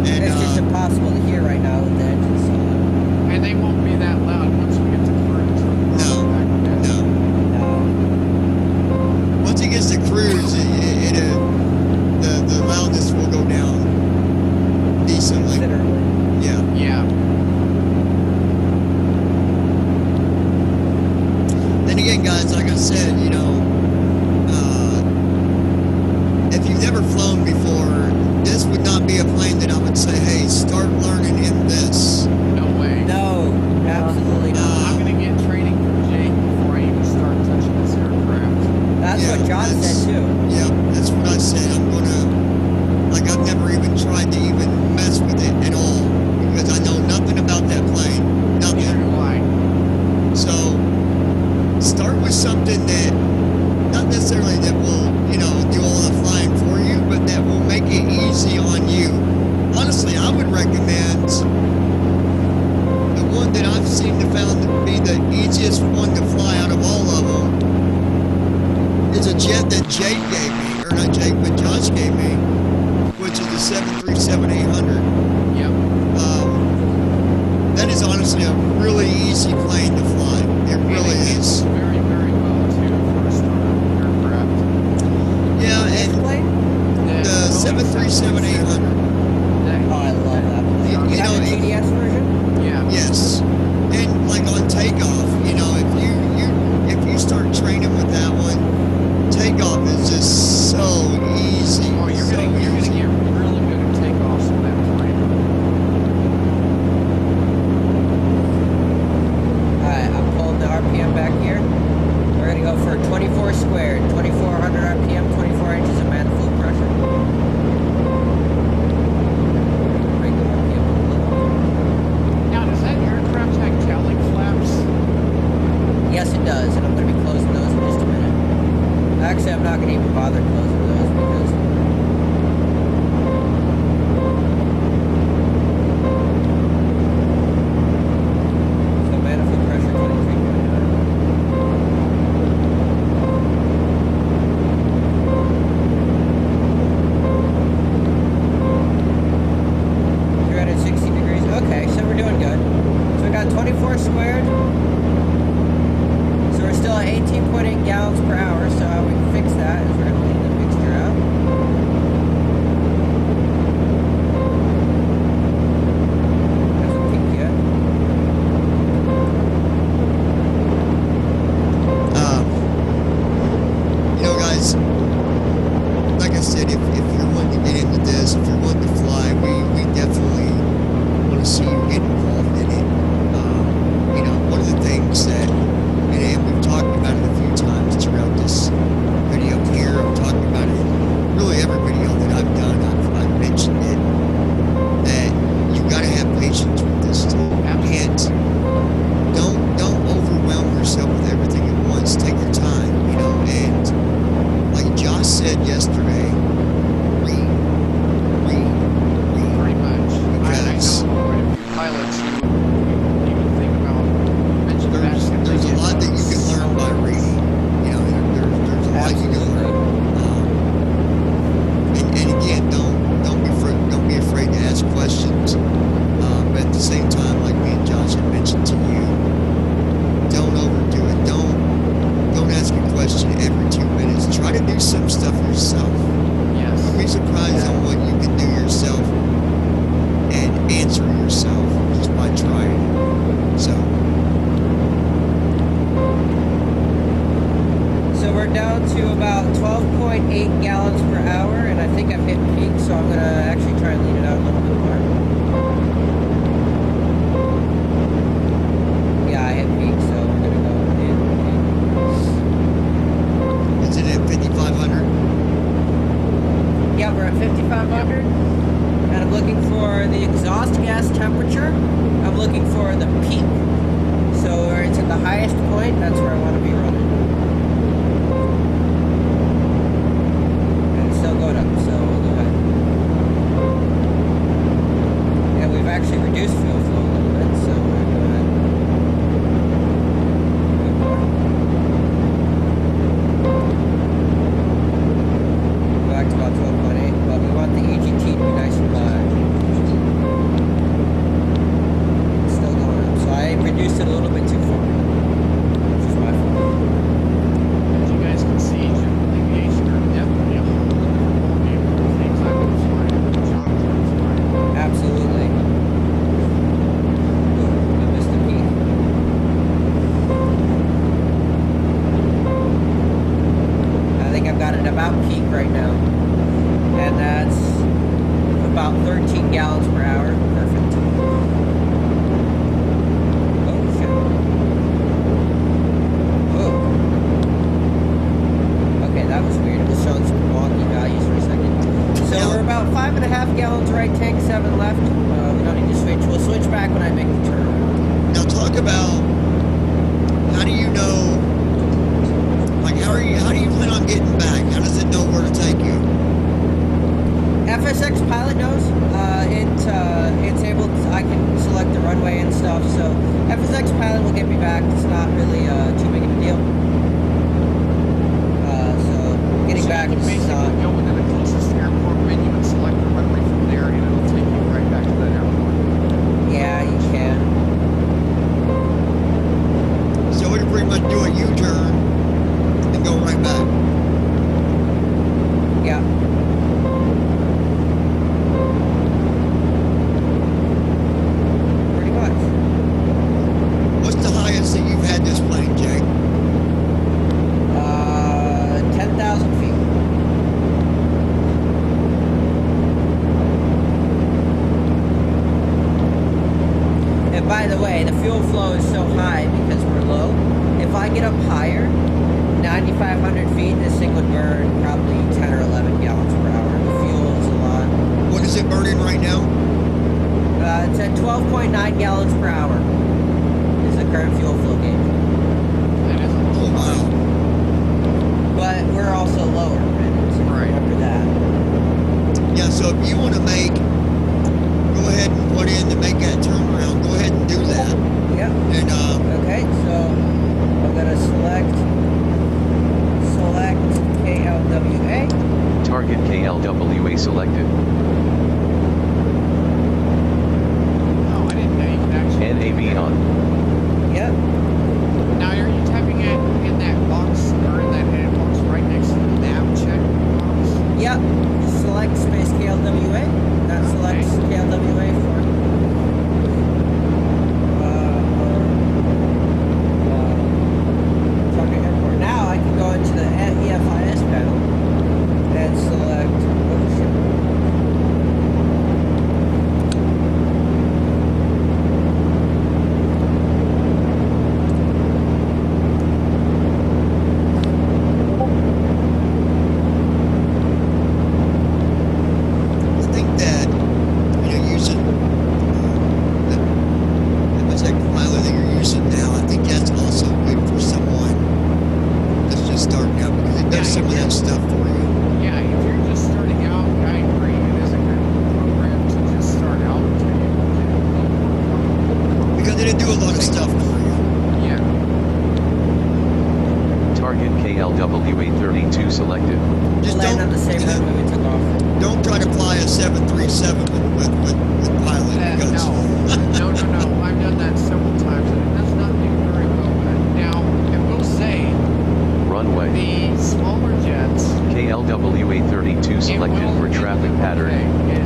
And it's just impossible to hear right now with the engine so loud. And they won't be that loud once we get to cruise. no, no. No. Once it gets to cruise, the loudness will go down decently. Considerably. Yeah. Yeah. Then again, guys, like I said, you know, if you've never flown before, this would not be a plane that I would say, hey, start learning in this. No way. No, absolutely not. I'm gonna get training from Jake before I even start touching this aircraft. That's Yeah, what John that's- said too. Yeah, that's what I Like, I've never even tried to even mess with it at all because I know nothing about that plane. Nothing. So, start with something that, not necessarily that will, you know, do all the flying for you, but that will make it easy on you. Honestly, I would recommend the one that I've seen to found to be the easiest one to fly out of all of them is a jet that Jake gave me, or not Jake, but Josh gave me, which is the 737-800. Yep. That is honestly a really easy plane to fly. It really is. Very, very well too for a starter aircraft. Yeah, and the 737-800. Oh, I love that plane. You You know, have the GDS version? Yeah. yes, and like on takeoff, you know, if you start training with that one, takeoff is just so easy. Oh, you're so gonna easy. get really good at takeoffs on that plane. Alright, I'm pulling the RPM back here. We're gonna go for 24 squared, 2400 RPM, 24 inches of manifold pressure. Bring the RPM up a little. Now, does that aircraft have cowling flaps? Yes, it does, and I'm gonna be closing those in just a minute. Actually, I'm not gonna even bother closing those because so manifold pressure 23.9. 360 degrees. Okay, so we're doing good. So we got 24 squared. So we're still at 18.8 gallons per hour. So how we can fix that is we're going to leave the mixture out. Hasn't peaked yet. You know, guys, like I said, if you're wanting to get into this, if you're wanting to fly, we definitely want to see you get involved in it. You know, one of the things that, and we've talked about it a few times throughout this video here, I've talked about it in really every video that I've done, I've mentioned it, that you got to have patience with this too. You can't, don't overwhelm yourself with everything at once. Take your time, you know, and like Josh said yesterday, read. Pretty much. Because I know quite a few pilots who even think about mentioning that. there's a lot that you can learn by reading. You know, there's a lot you can learn. And again, don't be afraid to ask questions. But at the same time, like me and Josh had mentioned to you, don't overdo it. Don't ask a question every 2 minutes. Try to do some stuff yourself. Yes. You'll be surprised on what you can do yourself and answer yourself just by trying. So, So we're down to about 12.8 gallons per hour, and I think I've hit peak, so I'm going to actually try and lean it out a little bit more. Yeah, I hit peak, so we're going to go in. is it at 5,500? Yeah, we're at 5,500, and I'm looking for the exhaust gas temperature. I'm looking for the peak. So where it's at the highest point, that's where I want to be running. And it's still going up, so we'll go ahead. And we've actually reduced fuel flow a little bit, so we're going to go ahead. Go back to about 12.8, but we want the EGT to be nice and high. It's still going up, so I reduced it a little bit too far, which is my fault. As you guys can see, general aviation are definitely a whole different ballgame from the things I've been flying, John's been flying. Absolutely. Ooh, I missed the peak. I think I've got it about peak right now. And that's about 13 gallons per hour. Perfect. Oh, shit. Whoa. Okay, that was weird. It was showing some wonky values for a second. So we're about 5.5 5.5 gallons right tank, 7 left. We don't need to switch. We'll switch back when I make the turn. Now talk about, how do you know, like how do you plan on getting back? How does it know where to take you? FSX pilot knows. It's able to, I can select the runway and stuff, so FSX pilot will get me back. It's not really too big of a deal. So getting back is not... Go into the closest airport menu and select the runway from there, and it'll take you right back to that airport. Yeah, you can. So it'll pretty much do a U-turn and go right back. Yeah. Pretty much. What's the highest that you've had this plane, Jake? 10,000 feet. And by the way, the fuel flow is so high because we're low. If I get up higher, 9,500 feet, this thing would burn probably 10 or 11 gallons per hour. The fuel is a lot. What is it burning right now? It's at 12.9 gallons per hour. Is the current fuel flow gauge. That is a Oh, little wow. But we're also lower, right? So Right. remember that. Yeah, so if you want to go ahead and put in to make that turnaround, go ahead and do that. Yep. And, Okay, so I'm gonna select KLWA. Target KLWA selected. Oh, I didn't know you could actually... NAV on. Yep. Now, are you typing it in that box, or in that headed box right next to the nav check box? Yep. Select space KLWA. That selects KLWA for target airport. Now I can go into the EFIS panel and select ocean. I think that, using the tech pilot that you're using now, I think that's also good for someone that's just starting out because it does some of that stuff for you. Yeah, if you're just starting out, I agree. It is a good program to just start out until you get a little more Because it'll do a lot of stuff for you. Yeah. Target KLWA 32 selected. Just Land on the same runway we took off. don't try to fly a 737 with pilot because No. I've done that several times, and it does not do very well. But now, I will say, Runway. the smaller jets... KLWA 32 selected for traffic pattern.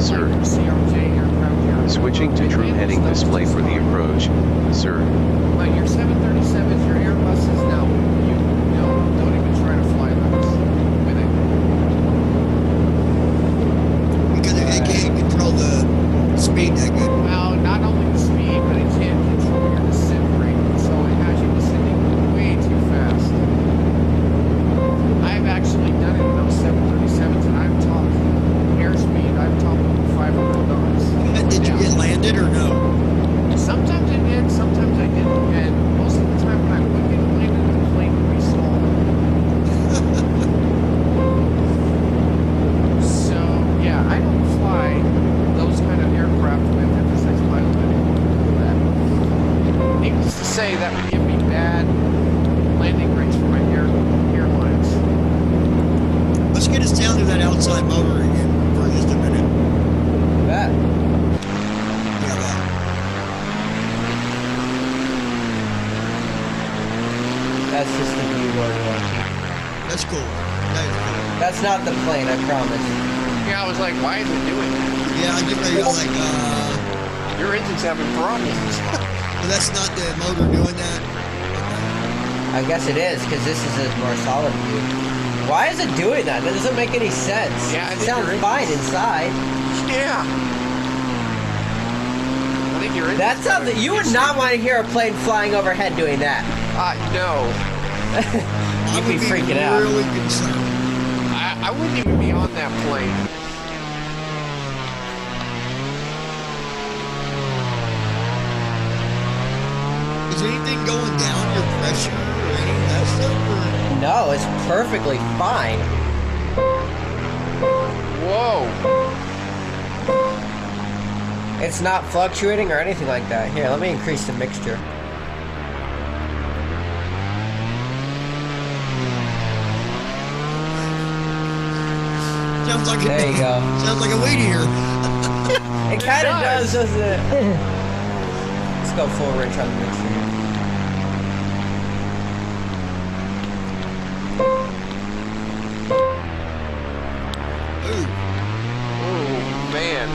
Sir. CRJ aircraft here. Switching to true heading display for the approach. Sir. But your 737s, your Airbuses, no. Don't even try to fly those with it. because it can't control the speed that good. Well, not only the speed, but it can't control your descent rate, so it has you descending way too fast. I've actually done it in those 737s, and I've topped airspeed. I've topped over 500 knots. And did you get landed or no? Sometimes I did, sometimes I didn't, and most of the time when I would get landed, the plane would be stalled. So, yeah, I don't fly those kind of aircraft with FSX pilot anymore. Needless to say, that would give me bad landing rates for my airlines. Let's get us down to that outside motor again for just a minute. Bet. Yeah, that. That's just the view going on. That's cool. That is cool. That's not the plane, I promise. Yeah, I was like, why is it doing that? Yeah, I get ready to go like, Your engine's having problems. well, that's not the motor doing that. I guess it is, because this is a more solid view. Why is it doing that? That doesn't make any sense. Yeah, I it think sounds you're fine inside. Yeah. I think you're in. That's something you would not want to hear a plane flying overhead doing that. No. I You'd would be freaking out. really concerned. I wouldn't even be on that plane. going down your pressure or any of that stuff? Or? No, it's perfectly fine. Whoa. It's not fluctuating or anything like that. Here, let me increase the mixture. Sounds like There you go. Sounds like a weed eater. It kind of does, doesn't it? Let's go full wrench on the mixture here. Ooh. Oh, man.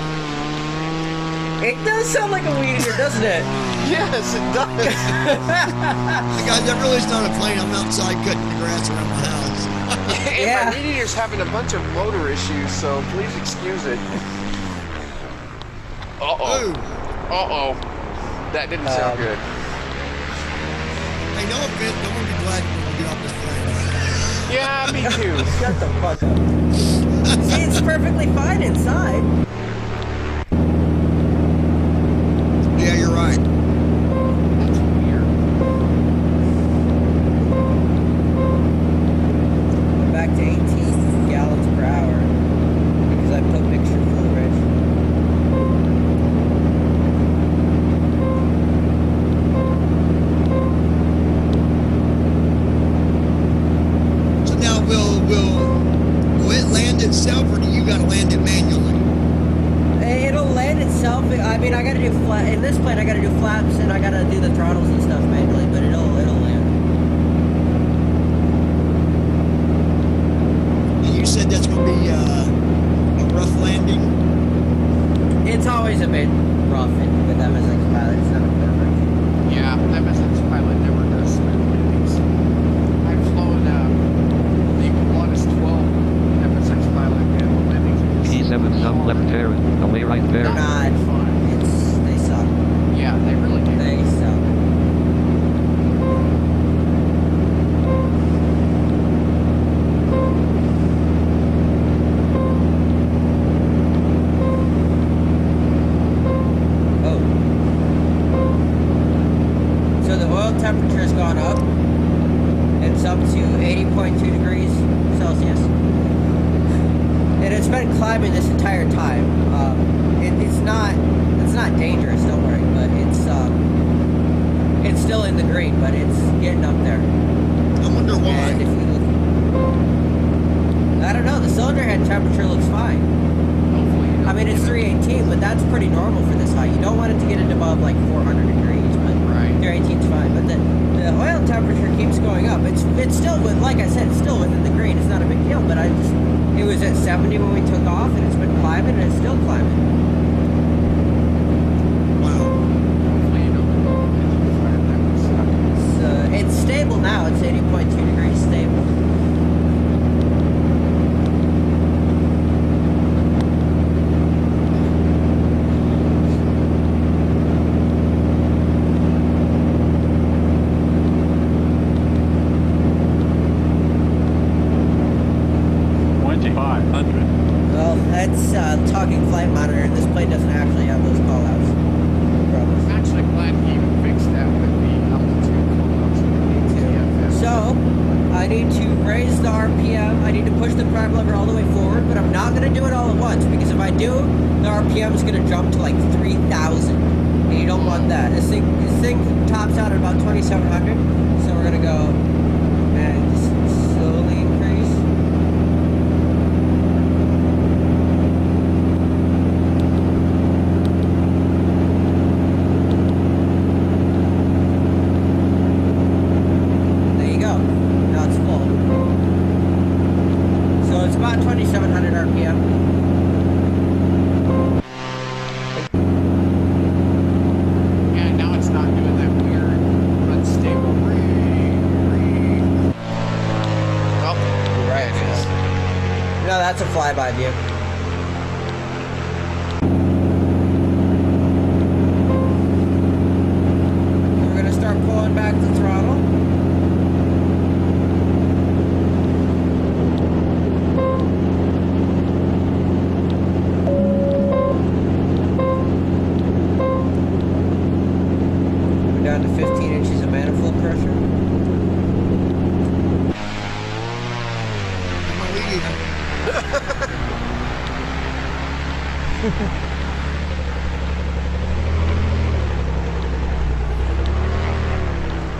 It does sound like a weed eater, doesn't it? Yes, it does. Hey guys, that really is not a plane. I'm outside cutting the grass around my house. Yeah. My weed eater's having a bunch of motor issues, so please excuse it. Uh-oh. Ooh. Uh-oh. That didn't sound good. Hey, no offense, I'm gonna be glad when we get off this plane. Yeah, me too. Shut the fuck up. See, it's perfectly fine inside. Yeah, you're right. That's weird. We're back to 18 gallons per hour because I put mixture full rich. So now will it land itself or do you gotta land it manually? It'll land itself. I mean, I gotta do flat in this plane. I gotta do flaps and I gotta do the throttles and stuff manually, but it'll land. And you said that's gonna be a rough landing. It's always a bit rough with MSX pilot. It's not perfect. Yeah, MSX pilot never does smooth landings. I've flown the Bonanza 12 MSX pilot and landings. P7 some left parent, away right They're parent. not. They suck. Yeah, they really do. They suck. Oh. So the oil temperature has gone up. It's up to 80.2 degrees Celsius. And it's been climbing this entire time. It's not dangerous, don't worry, but it's still in the green, but it's getting up there. I wonder why. And if we look, I don't know, the cylinder head temperature looks fine. Hopefully you don't I mean, it's get it. 318, but that's pretty normal for this height. You don't want it to get it above like 400 degrees, but Right. 318 is fine. But the oil temperature keeps going up. It's still, like I said, it's still within the green. It's not a big deal, but it was at 70 when we took off, and it's been climbing, and it's still climbing. Wow. Hopefully you don't get all the engine fire. That would suck. It's stable now. It's 80.2 degrees stable. Well, that's talking flight monitor, and this plane doesn't actually have those callouts. I'm actually glad he fixed that with the altitude callouts. So, I need to raise the RPM. I need to push the prime lever all the way forward, but I'm not going to do it all at once, because if I do, the RPM is going to jump to like 3,000, and you don't want that. This thing tops out at about 2,700, so we're going to go and just slowly increase. There you go. Now it's full. So it's about 2,700 RPM. Yeah, now it's not doing that weird, unstable ring. Oh, Right. it is. No, that's a flyby view. We're gonna start pulling back the throttle. We're down to 15 inches of manifold.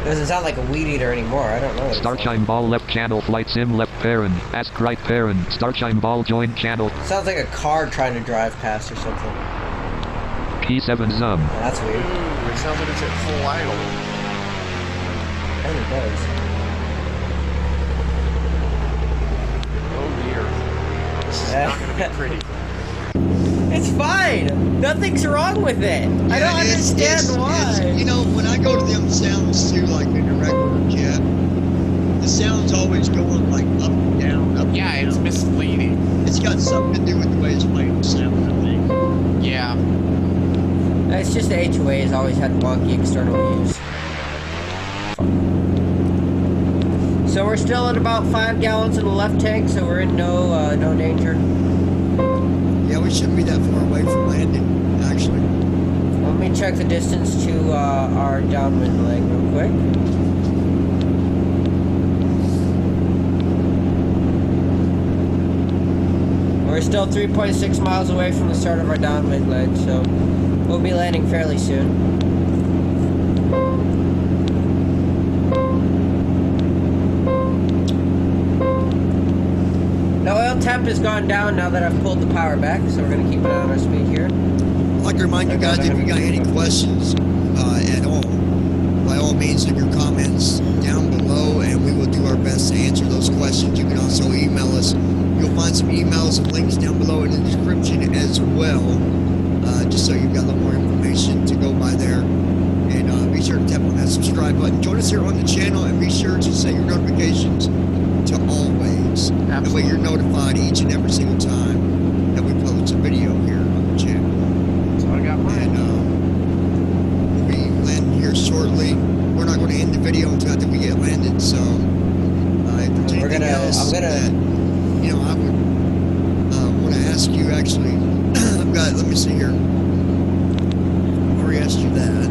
Doesn't sound like a weed eater anymore. I don't know. What Starshine Ball left channel. Flight sim left parent. Ask right parent. Starshine Ball joined channel. Sounds like a car trying to drive past or something. P7 zoom. Yeah, that's weird. Ooh, it sounds like it's at full idle. And it does. Oh dear. This is not going to be pretty. It's fine. Nothing's wrong with it. I don't understand why. You know, when I go to them sounds too, like in a regular jet, the sound's always going like up and down, up Yeah, and it's down. misleading. It's got something to do with the way it's playing the sound, I think. Yeah. It's just the HOA has always had wonky external views. So we're still at about 5 gallons in the left tank, so we're in no danger. Yeah, we shouldn't be that far away from landing, actually. Let me check the distance to our downwind leg real quick. We're still 3.6 miles away from the start of our downwind leg, so we'll be landing fairly soon. The oil temp has gone down now that I've pulled the power back, so we're going to keep it on our speed here. I'd like to remind you guys, if you got any questions at all, by all means, leave your comments down below, and we will do our best to answer those questions. You can also email us. You'll find some emails and links down below in the description as well, just so you've got a little more information to go by there. And be sure to tap on that subscribe button. Join us here on the channel, and be sure to set your notifications to always. That way you're notified each and every single time that we post a video here on the channel. So I got mine. And we'll be landing here shortly. We're not going to end the video until after we get landed, so if there's anything else that, you know, I would want to ask you, actually, I've got, let me see here. I already asked you that.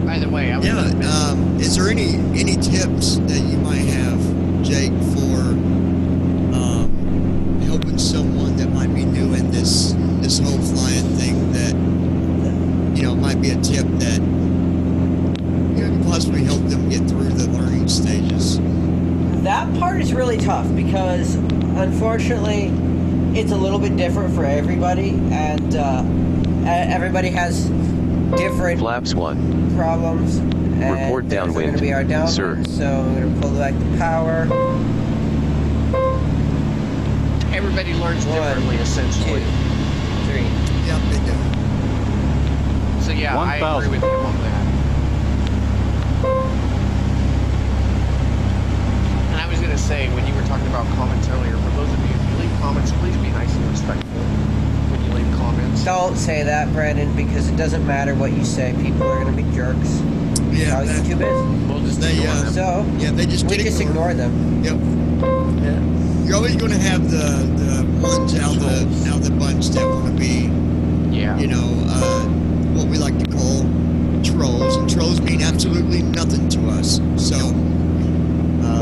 By the way, I was is there any tips that you might have, Jake, for helping someone that might be new in this whole flying thing, that, you know, might be a tip that, you know, could possibly help them get through the learning stages? That part is really tough because, unfortunately, it's a little bit different for everybody, and everybody has different Flaps 1. problems. Report And downwind, going to be our downwind, sir. so I'm going to pull back the power. everybody learns 1, differently, 2, essentially. 3. Yep, they do. So yeah, I agree with him on that. And I was gonna say, when you were talking about comments earlier, for those of you who leave comments, please be nice and respectful when you leave comments. Don't say that, Brandon, because it doesn't matter what you say. People are going to be jerks. Yeah, How that- YouTube is. We'll just They, ignore them. So, yeah, they just we get just ignored. ignore them. Yep. Yeah. You're always going to have the ones out the bunch that want to be, Yeah. you know, what we like to call trolls, and trolls mean absolutely nothing to us. So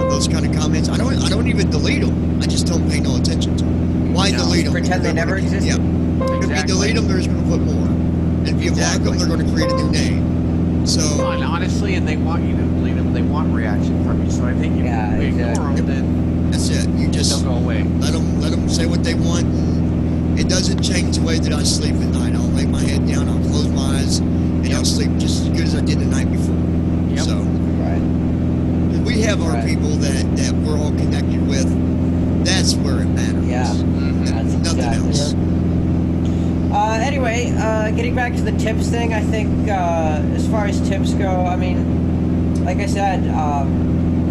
those kind of comments, I don't even delete them. I just don't pay no attention to them. Why No, delete them? pretend they never existed. Yep. If you Exactly. delete them, they're just going to put more. And if you block them, they're going to create a new name. So And honestly, and they want you to delete them. They want reaction from you. So I think if Yeah, we ignore exactly. them, then that's it. You just they'll go away. let them say what they want. And it doesn't change the way that I sleep at night. I'll lay my head down, I'll close my eyes, and I'll sleep just as good as I did the night before. Yep. So Right. we have our Right. people that we're all connected with. That's where it matters. Yeah. Mhm. That's Nothing exactly else. it. Anyway, getting back to the tips thing, I think as far as tips go, I mean, like I said,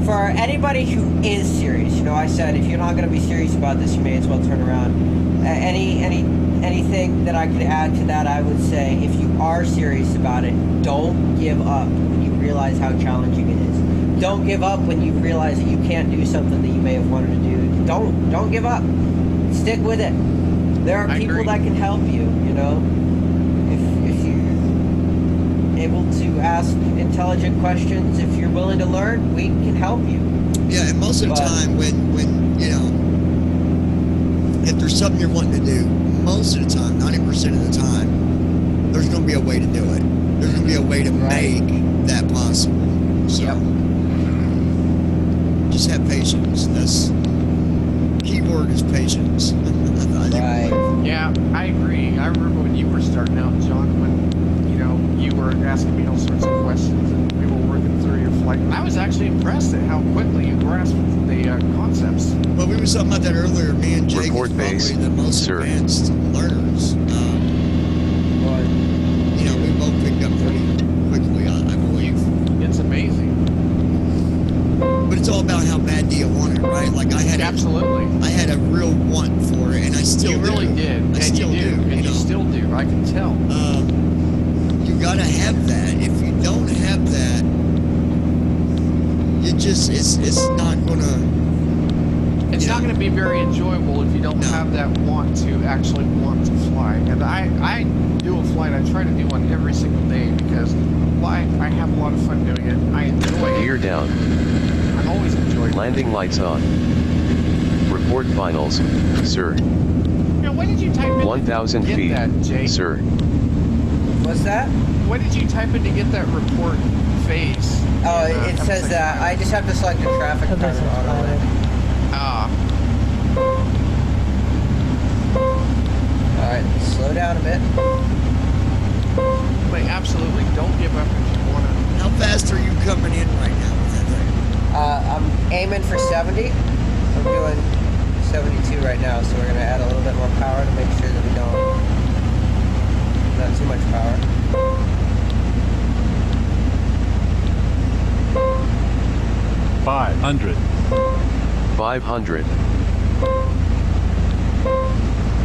for anybody who is serious, you know, I said if you're not going to be serious about this, you may as well turn around. Anything that I could add to that, I would say, if you are serious about it, don't give up when you realize how challenging it is. Don't give up when you realize that you can't do something that you may have wanted to do. Don't give up. Stick with it. There are I people agree. that can help you, you know. If you're able to ask intelligent questions, if you're willing to learn, we can help you. Yeah, and most of the But- time when you know, if there's something you're wanting to do, most of the time, 90% of the time, there's going to be a way to do it. There's going to be a way to Right. make that possible. So Yep. just have patience. That's keyword is patience. Right. Yeah, I agree. I remember when you were starting out, John, when you were asking me all sorts of questions and we were working through your flight. I was actually impressed at how quickly you grasped the concepts. Well, we were talking about that earlier. Me and Jake Report is probably base, the most sir. advanced learners. Right. We both picked up pretty quickly, I believe. It's amazing. But it's all about how bad do you want it, right? Like I had Absolutely. I had a real want for it, and I still You do. really did. I And still you do. And you know. still do. I can tell. You gotta have that. If you don't have that, it's not gonna. It's not going to be very enjoyable if you don't have that want to actually want to fly. And I do a flight. I try to do one every single day because I have a lot of fun doing it. I enjoy it. Gear down. I've always enjoyed it. Landing lights on. Report finals, sir. Now, when did you type in 1,000 to get feet, that, Jake? sir. What's that? When did you type in to get that report phase? Oh, in, it says that. I just have to select the traffic FSX pattern auto. pilot. Ah, Alright, slow down a bit. but absolutely don't give up if you want to. How fast are you coming in right now with that thing? I'm aiming for 70. I'm doing 72 right now, so we're going to add a little bit more power to make sure that we don't. Not too much power. $500. 500.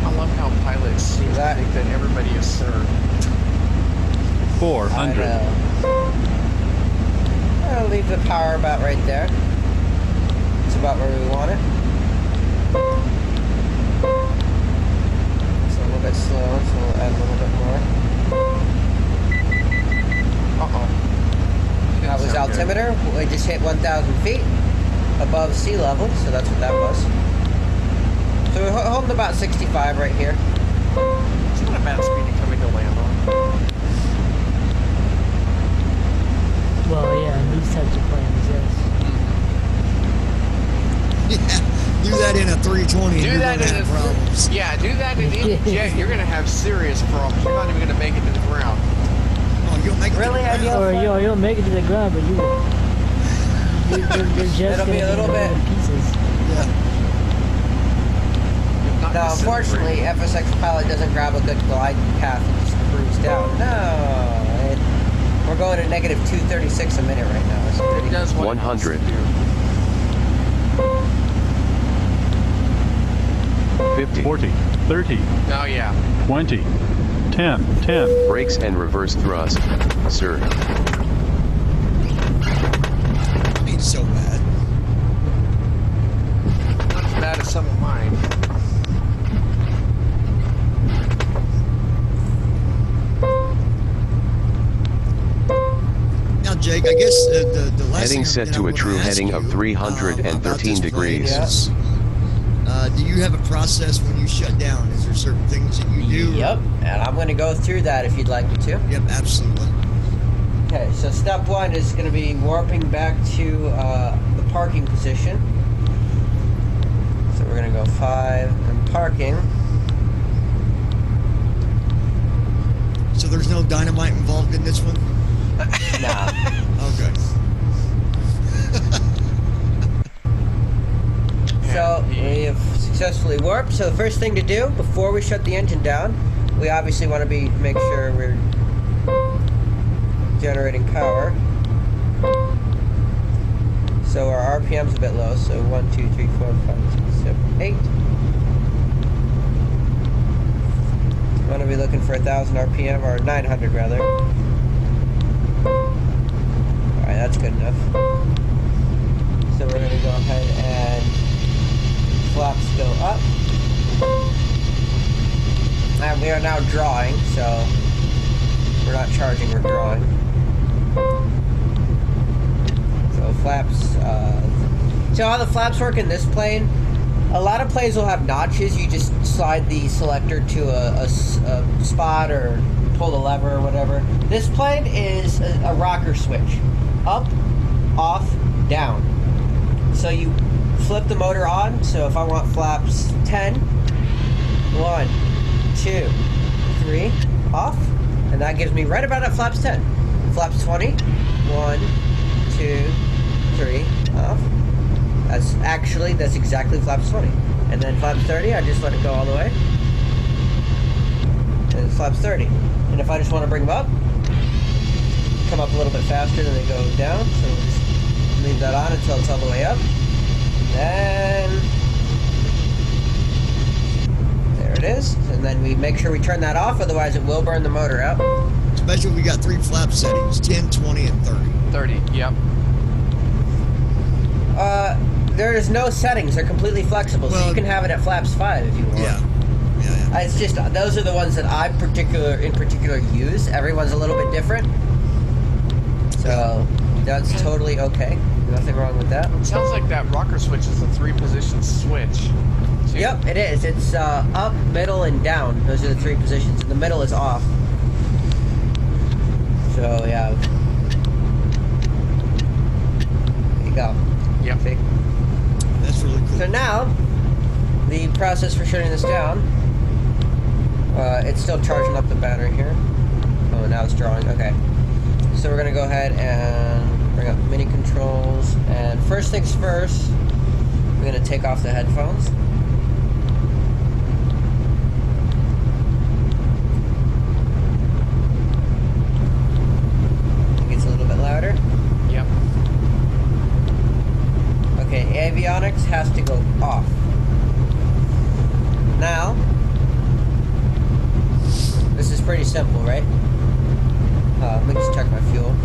I love how pilots seem to That- think that everybody is sir. I 400. know. I'll leave the power about right there. It's about where we want it. It's a little bit slow, so we'll add a little bit more. Uh-oh. That was Sound good. altimeter. We just hit 1,000 feet above sea level, so that's what that was. So we're holding about 65 right here. It's not a bad speed to come in to land on. Well, yeah, in these types of planes, yes. Yeah, do that in a 320 and Do you're that gonna in have a problems. Yeah, do that in any jet. You're going to have serious problems. You're not even going to make it to the ground. Oh, you'll make Really? it. Have you- Or you'll make it to the ground, but you're just It'll be a little bit- pieces. Yeah. Not Now, disintegrate. unfortunately, FSX pilot doesn't grab a good glide path and just cruise down. No, we're going to negative 236 a minute right now. It's pretty It does what it 100. wants to do. 50. 40. 30. Oh, yeah. 20. 10. 10. Brakes and reverse thrust, sir. Ain't so bad. Not as bad as some of mine. Now, Jake, I guess the last Heading thing set that I to a wanna true ask heading of you, 313 about this degrees. plane is, do you have a process when you shut down? Is there certain things that you do? Yep, and I'm going to go through that if you'd like me to. Yep, absolutely. Okay, so step one is going to be warping back to the parking position. So we're going to go 5 and parking. So there's no dynamite involved in this one? Nah. Okay. So we have successfully warped. So the first thing to do before we shut the engine down, we obviously want to make sure we're generating power. So our RPM's a bit low. So 1, 2, 3, 4, 5, 6, 7, 8. We want to be looking for 1,000 RPM or 900 rather. Alright, that's good enough. So we're going to go ahead and flaps go up. And we are now drawing, so we're not charging, we're drawing. So flaps, so how the flaps work in this plane, a lot of planes will have notches. You just slide the selector to a spot or pull the lever or whatever. This plane is a rocker switch. Up, off, down. So you flip the motor on. So if I want flaps 10, 1, 2, 3, off. And that gives me right about at flaps 10. Flaps 20, 1, 2, 3, off. That's exactly flaps 20. And then flaps 30, I just let it go all the way. And flaps 30. And if I just want to bring them up, come up a little bit faster than they go down. So we'll just leave that on until it's all the way up. Then there it is. And then we make sure we turn that off, otherwise it will burn the motor out. Especially we got 3 flap settings, 10, 20, and 30. 30, yep. There's no settings. They're completely flexible, so you can have it at flaps 5 if you want. Yeah. It's just, those are the ones that I in particular use. Everyone's a little bit different. So that's totally okay. Nothing wrong with that. It sounds like that rocker switch is a 3-position switch. too. Yep, it is. It's up, middle, and down. Those are the 3 positions. And the middle is off. So, yeah. There you go. Yep. See? That's really cool. So now, the process for shutting this down, it's still charging up the battery here. Oh, now it's drawing. Okay. So we're going to go ahead and bring up mini controls. And first things first, we're going to take off the headphones. It gets a little bit louder. Yep. Okay, avionics has to go off. Now, this is pretty simple, right? Let me just check my fuel.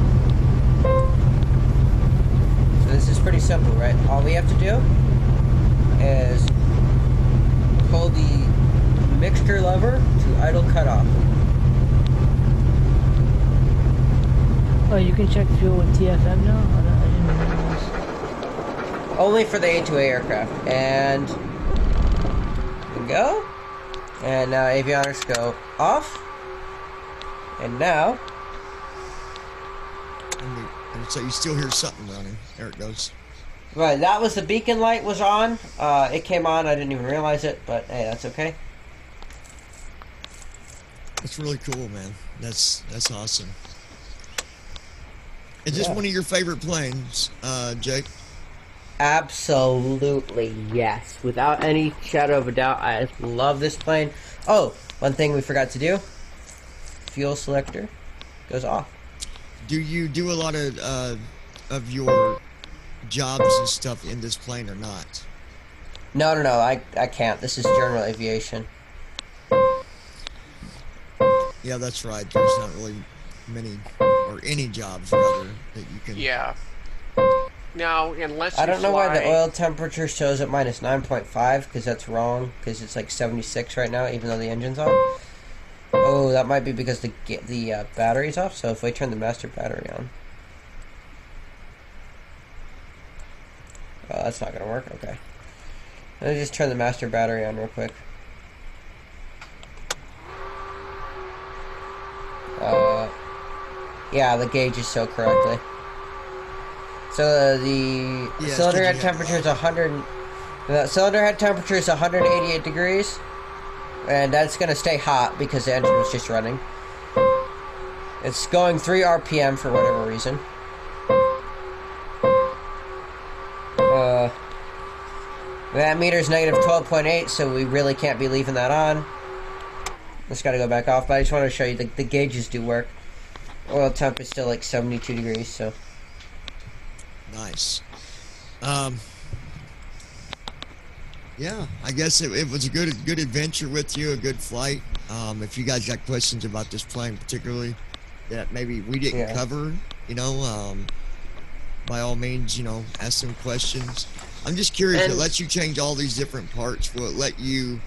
So this is pretty simple, right? All we have to do is pull the mixture lever to idle cutoff. Oh, you can check fuel with TFM now? I didn't realize. Only for the A2A aircraft. And there we go. And now avionics go off. And now, And so you still hear something running. There it goes. right, that was the beacon light was on. It came on, I didn't even realize it, but hey, that's okay. That's really cool, man. That's awesome. Is this one of your favorite planes, Jake? Absolutely, yes. Without any shadow of a doubt, I love this plane. Oh, one thing we forgot to do. Fuel selector goes off. Do you do a lot of your jobs and stuff in this plane or not? No, I can't. This is general aviation. Yeah, that's right. There's not really many, or any jobs, rather, that you can... Yeah. Now, unless you I don't know why the fly- oil temperature shows at minus 9.5, because that's wrong, because it's like 76 right now, even though the engine's on. Oh, that might be because the battery's off, so if we turn the master battery on. Oh, that's not going to work, okay. Let me just turn the master battery on real quick. Yeah, the gauge is so correctly. So the cylinder head temperature is 100. The cylinder head temperature is 188 degrees, and that's going to stay hot because the engine was just running. It's going 3 RPM for whatever reason. That meter is negative 12.8, so we really can't be leaving that on. Just got to go back off, but I just want to show you the gauges do work. Oil temp is still like 72 degrees, so. Nice. Yeah, I guess it was a good adventure with you, a good flight. If you guys got questions about this plane particularly that maybe we didn't cover, by all means, ask some questions. I'm just curious, it lets you change all these different parts. Will it let you,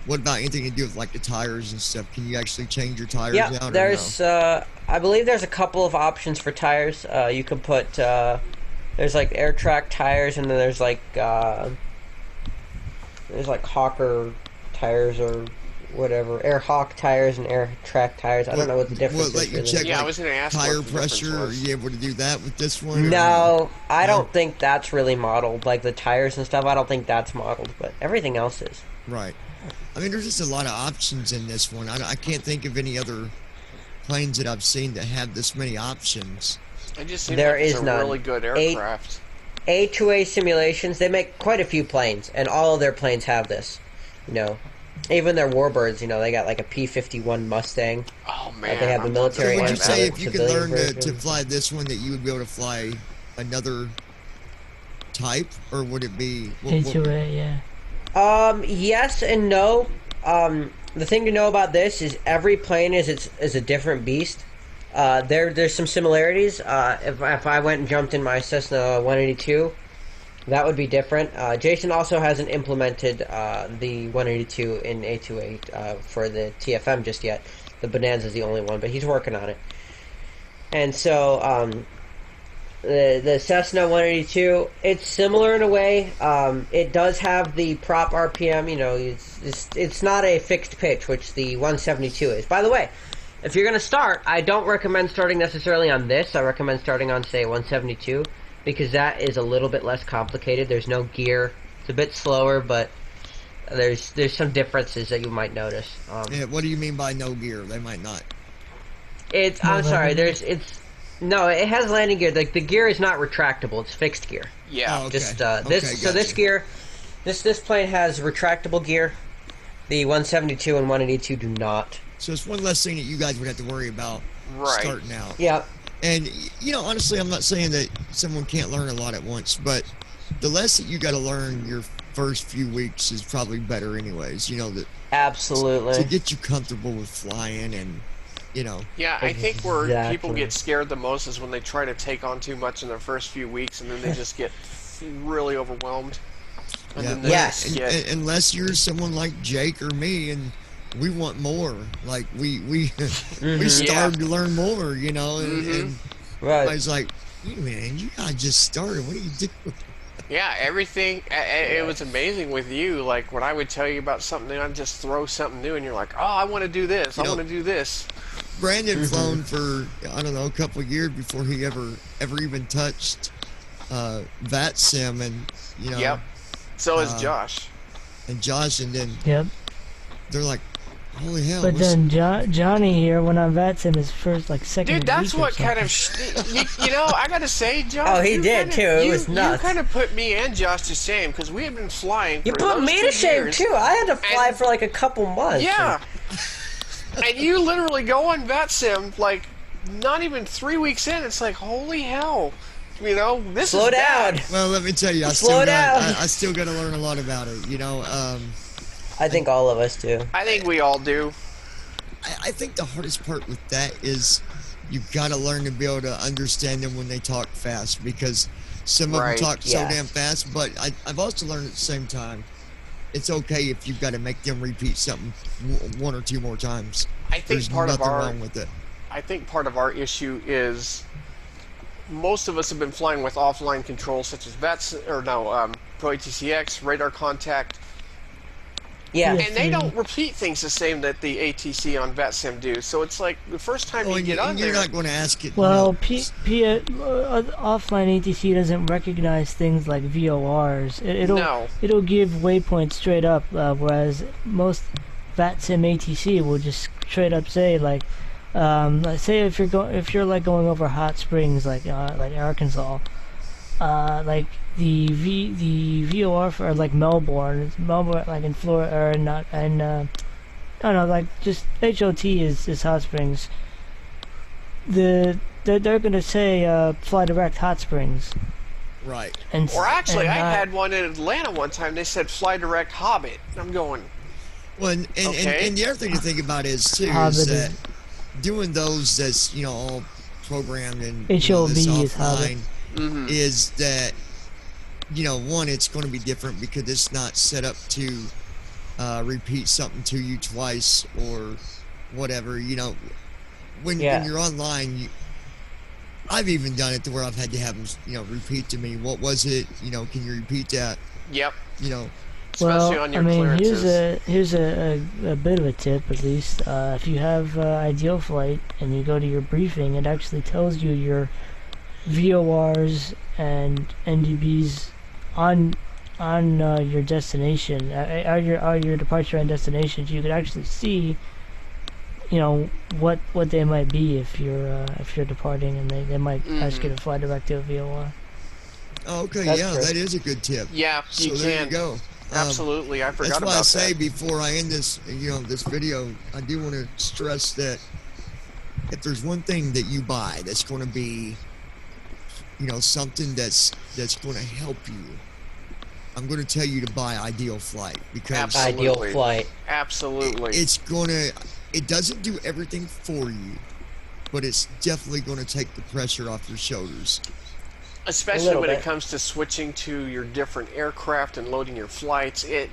what about anything to do with like the tires and stuff? Can you actually change your tires out? Yeah, there's, I believe there's a couple of options for tires. You can put, there's like air track tires, and then there's like Hawker tires, or whatever, Air Hawk tires and Air Track tires. I don't know what the difference is. Let you Really. check, Yeah, I like, was going to ask tire what the difference pressure. Are was. you able to do that with this one? No, I No? don't think that's really modeled. Like the tires and stuff, I don't think that's modeled, but everything else is. Right. I mean, there's just a lot of options in this one. I can't think of any other planes that I've seen that have this many options. It just seems There like it's is a none. really good aircraft. A2A simulations, they make quite a few planes, and all of their planes have this. You know, even their Warbirds, you know, they got like a P-51 Mustang. Oh man, they have the I'm military So would you and say the if you could civilian learn to version. fly this one that you would be able to fly another type, or would it be A2A, yeah. Yes and no. The thing to know about this is every plane is a different beast. There's some similarities. If I went and jumped in my Cessna 182, that would be different. Jason also hasn't implemented the 182 in A28 for the TFM just yet. The Bonanza is the only one, but he's working on it. And so the Cessna 182, it's similar in a way. It does have the prop RPM. You know, it's not a fixed pitch, which the 172 is. By the way, if you're going to start, I don't recommend starting necessarily on this. I recommend starting on, say, 172, because that is a little bit less complicated. There's no gear. It's a bit slower, but there's some differences that you might notice. Yeah, what do you mean by no gear? They might not. I'm sorry. No, it has landing gear. Like the gear is not retractable. It's fixed gear. Yeah. Oh, okay. Just Okay, So this gotcha. gear, this plane has retractable gear. The 172 and 182 do not. So it's one less thing that you guys would have to worry about Right. starting out. Yeah. And, you know, honestly, I'm not saying that someone can't learn a lot at once, but the less that you got to learn your first few weeks is probably better anyways. You know, that Absolutely. to get you comfortable with flying and, you know. Yeah, I think where Exactly. people get scared the most is when they try to take on too much in their first few weeks, and then they just get really overwhelmed. And then they Yes. just get, Unless you're someone like Jake or me, and we want more. Like we starved to learn more, you know. And Right. I was like, hey, man, you guys just started. What are you doing? yeah, everything. It was amazing with you. Like when I would tell you about something, I'd just throw something new, and you're like, "Oh, I want to do this. I You know, want to do this." Brandon flown for I don't know a couple of years before he ever even touched VATSIM, and you know. Yep. So is Josh. And Josh, and then Yep. they're like, holy hell. But then Johnny here went on VATSIM his first, like, second Dude, that's week or what kind of you know, I gotta say, Josh. Oh, he you did, kinda- too. It you, was nuts. You kind of put me and Josh to shame because we had been flying. You for put those me 2 to shame years. too. I had to fly And- for like a couple months. Yeah. And you literally go on VATSIM like not even 3 weeks in. It's like holy hell, you know this Slow is down. bad. Well, let me tell you, Slow down. I still got to learn a lot about it. You know, I think all of us do. I think we all do. I think the hardest part with that is you've got to learn to be able to understand them when they talk fast, because some of Right, them talk so yes. damn fast. But I've also learned at the same time, it's okay if you've got to make them repeat something one or two more times. I think There's part of nothing our wrong with it. I think part of our issue is most of us have been flying with offline controls such as Pro ATCX, radar contact, Yeah. Yes. and they don't repeat things the same that the ATC on VATSIM do. So it's like the first time Oh, you and get on you're there. not going to ask it. Well, you know, offline ATC doesn't recognize things like VORs. No. It'll give waypoints straight up, whereas most VATSIM ATC will just straight up say like, let's say if you're like going over hot springs like Arkansas, like the VOR for like Melbourne like in Florida or not, and I don't know, like just HOT is hot springs. They're gonna say fly direct hot springs. right. And Or actually, and I not- had one in Atlanta one time. They said fly direct Hobbit. I'm going. Well, Okay. and the other thing to think about is too Hobbit is is- that doing those that's all programmed and this HOV is offline Mhm. is that one, it's going to be different because it's not set up to repeat something to you twice or whatever. When you're online, I've even done it to where I've had to have them repeat to me, what was it, can you repeat that? Yep. especially Well, on your I mean, clearances. here's a bit of a tip, at least. If you have ideal flight and you go to your briefing, it actually tells you your VORs and NDBs on your destination, your departure and destinations. You could actually see, you know, what they might be if you're departing, and they might ask you to fly direct to a VOR. Oh, okay, That's yeah, true. that is a good tip. Yeah, So you there can. you go. Absolutely, I forgot That's why about I say that. before I end this, this video, I do want to stress that if there's one thing that you buy that's going to be, something that's going to help you, I'm going to tell you to buy Ideal Flight, because Absolutely. Ideal flight. Absolutely. it doesn't do everything for you, but it's definitely going to take the pressure off your shoulders. Especially when bit. it comes to switching to your different aircraft and loading your flights, it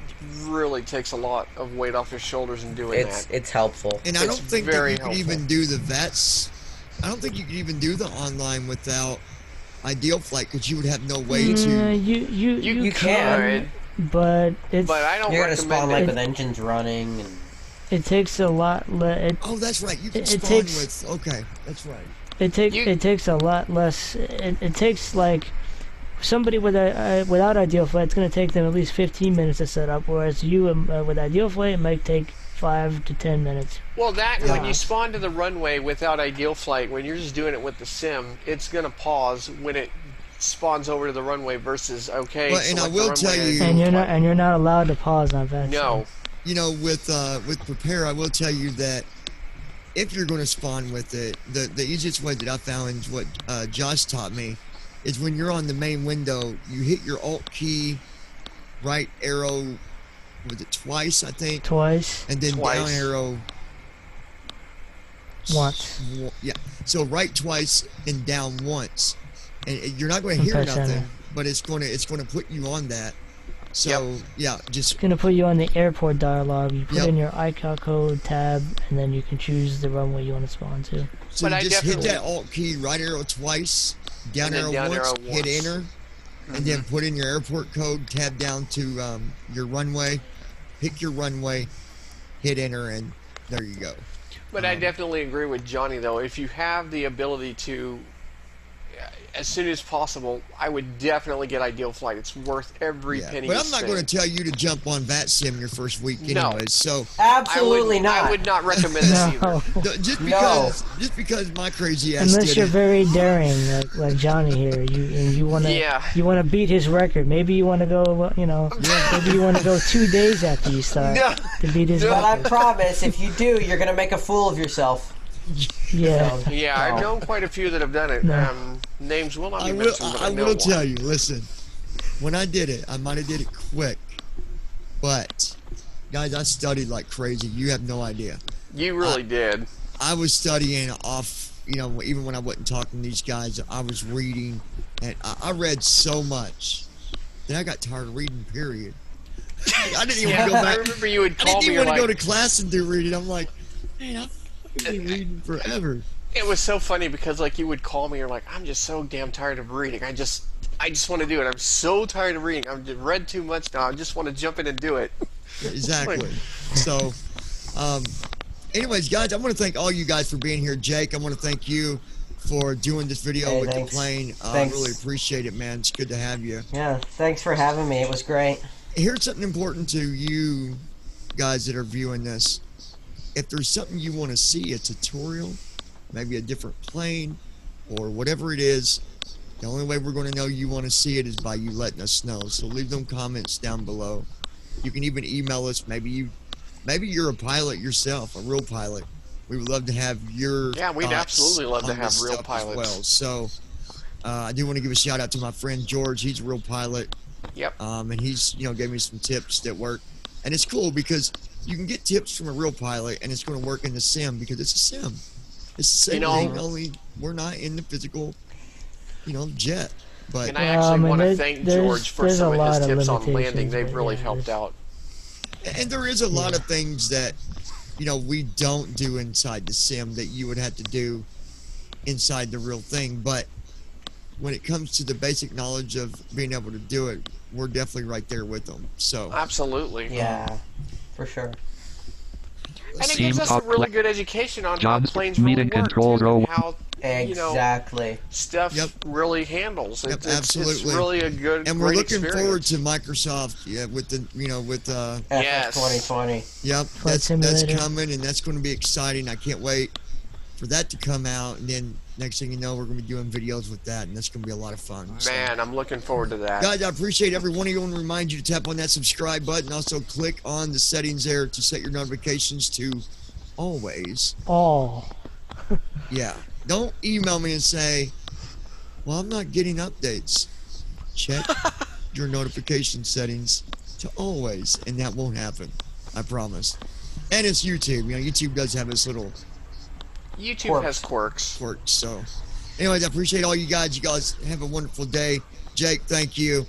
really takes a lot of weight off your shoulders in doing that. It's helpful. And I don't It's think that very you could helpful. even do the VETS. I don't think you could even do the online without Ideal Flight, because you would have no way to. You can, but it's but I don't you're gonna recommend spawn like it. with engines running, and it takes a lot less. Oh, that's right. You can it spawn takes- with. Okay, that's right. It takes a lot less. It takes like somebody without Ideal Flight, it's going to take them at least 15 minutes to set up, whereas you with Ideal Flight, it might take 5 to 10 minutes. Well, when Yeah. you spawn to the runway without Ideal Flight, when you're just doing it with the sim, it's going to pause when it spawns over to the runway versus okay. Well, and I select the will runway tell and you- Ideal And you're not allowed to pause on that. No. With Prepare, I will tell you that if you're going to spawn with it, the easiest way that I found is what Josh taught me, is when you're on the main window, you hit your Alt key, right arrow, was it twice, I think? Twice. And then Twice. down arrow Once. Yeah. So right twice and down once, and you're not going to hear Press nothing, enter. but it's going to put you on that. So yeah, just It's going to put you on the airport dialog. You put Yep. in your ICAO code tab, and then you can choose the runway you want to spawn to. so But you I just hit definitely- that Alt key, right arrow twice, down And then arrow down once, arrow hit once. enter, and then put in your airport code, tab down to your runway, pick your runway, hit enter, and there you go. But I definitely agree with Johnny, though. If you have the ability to, as soon as possible, I would definitely get Ideal Flight. It's worth every Yeah. penny. But you I'm not spend. going to tell you to jump on VATSIM your first week No. anyways. So absolutely not. I would not recommend this either. No. just because my crazy ass Unless did you're it. very daring, like Johnny here, you want to Yeah. you want to beat his record. Maybe you want to go, maybe you want to go 2 days after you start No. to beat his But I record. promise, if you do, you're gonna make a fool of yourself. Yeah. Yeah, I've known quite a few that have done it. No. Names will not be I will, mentioned, but I I know will one. tell you, listen, when I did it, I might have did it quick, but guys, I studied like crazy. You have no idea. You really did. I was studying off, even when I wasn't talking to these guys, I was reading, and I read so much that I got tired of reading, period. I didn't even go I back. remember you would I call didn't me. even You're want to like, go to class and do reading. I'm like, man, I've been reading forever. it was so funny because like you would call me. You're like, I'm just so damn tired of reading. I just want to do it. I'm so tired of reading. I've read too much now. I just want to jump in and do it. Exactly. So, anyways, guys, I want to thank all you guys for being here. Jake, I want to thank you for doing this video Hey, with thanks. the plane. I Thanks. really appreciate it, man. It's good to have you. Yeah, thanks for having me. It was great. Here's something important to you guys that are viewing this. If there's something you want to see, a tutorial, maybe a different plane, or whatever it is, the only way we're going to know you want to see it is by you letting us know. So leave them comments down below. You can even email us. Maybe you're a pilot yourself, a real pilot. We would love to have your Yeah, we'd thoughts absolutely love to on have this real stuff as pilots. well. So I do want to give a shout out to my friend George. He's a real pilot. Yep. And he's gave me some tips that work, and it's cool because you can get tips from a real pilot, and it's going to work in the sim because it's a sim. It's the same thing, only we're not in the physical, jet. But And I actually want to there's- thank there's- George for there's a some of lot his of tips on landing. limitations, They've but really yeah, helped there's- out. and there is a lot of things that we don't do inside the sim that you would have to do inside the real thing. But when it comes to the basic knowledge of being able to do it, we're definitely right there with them. So absolutely. Yeah, for sure. And it gives us a really good education on how planes meeting really work, control too, row. and how exactly stuff really handles. Yep, absolutely. It's really a good, and we're great looking forward experience. to Microsoft, with the FS 2020. Yep, that's coming, and that's going to be exciting. I can't wait for that to come out, and then next thing you know, we're going to be doing videos with that, and that's going to be a lot of fun. Man, I'm looking forward to that. Guys, I appreciate every one of you. I want to remind you to tap on that subscribe button. Also, click on the settings there to set your notifications to always. All. Yeah. Don't email me and say, well, I'm not getting updates. Check your notification settings to always, and that won't happen. I promise. And it's YouTube. YouTube does have this little YouTube has quirks. So, anyways, I appreciate all you guys. You guys have a wonderful day. Jake, thank you.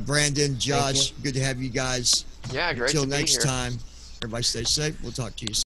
Brandon, Josh, good to have you guys. Yeah, great Until to be next here. time, everybody stay safe. We'll talk to you soon.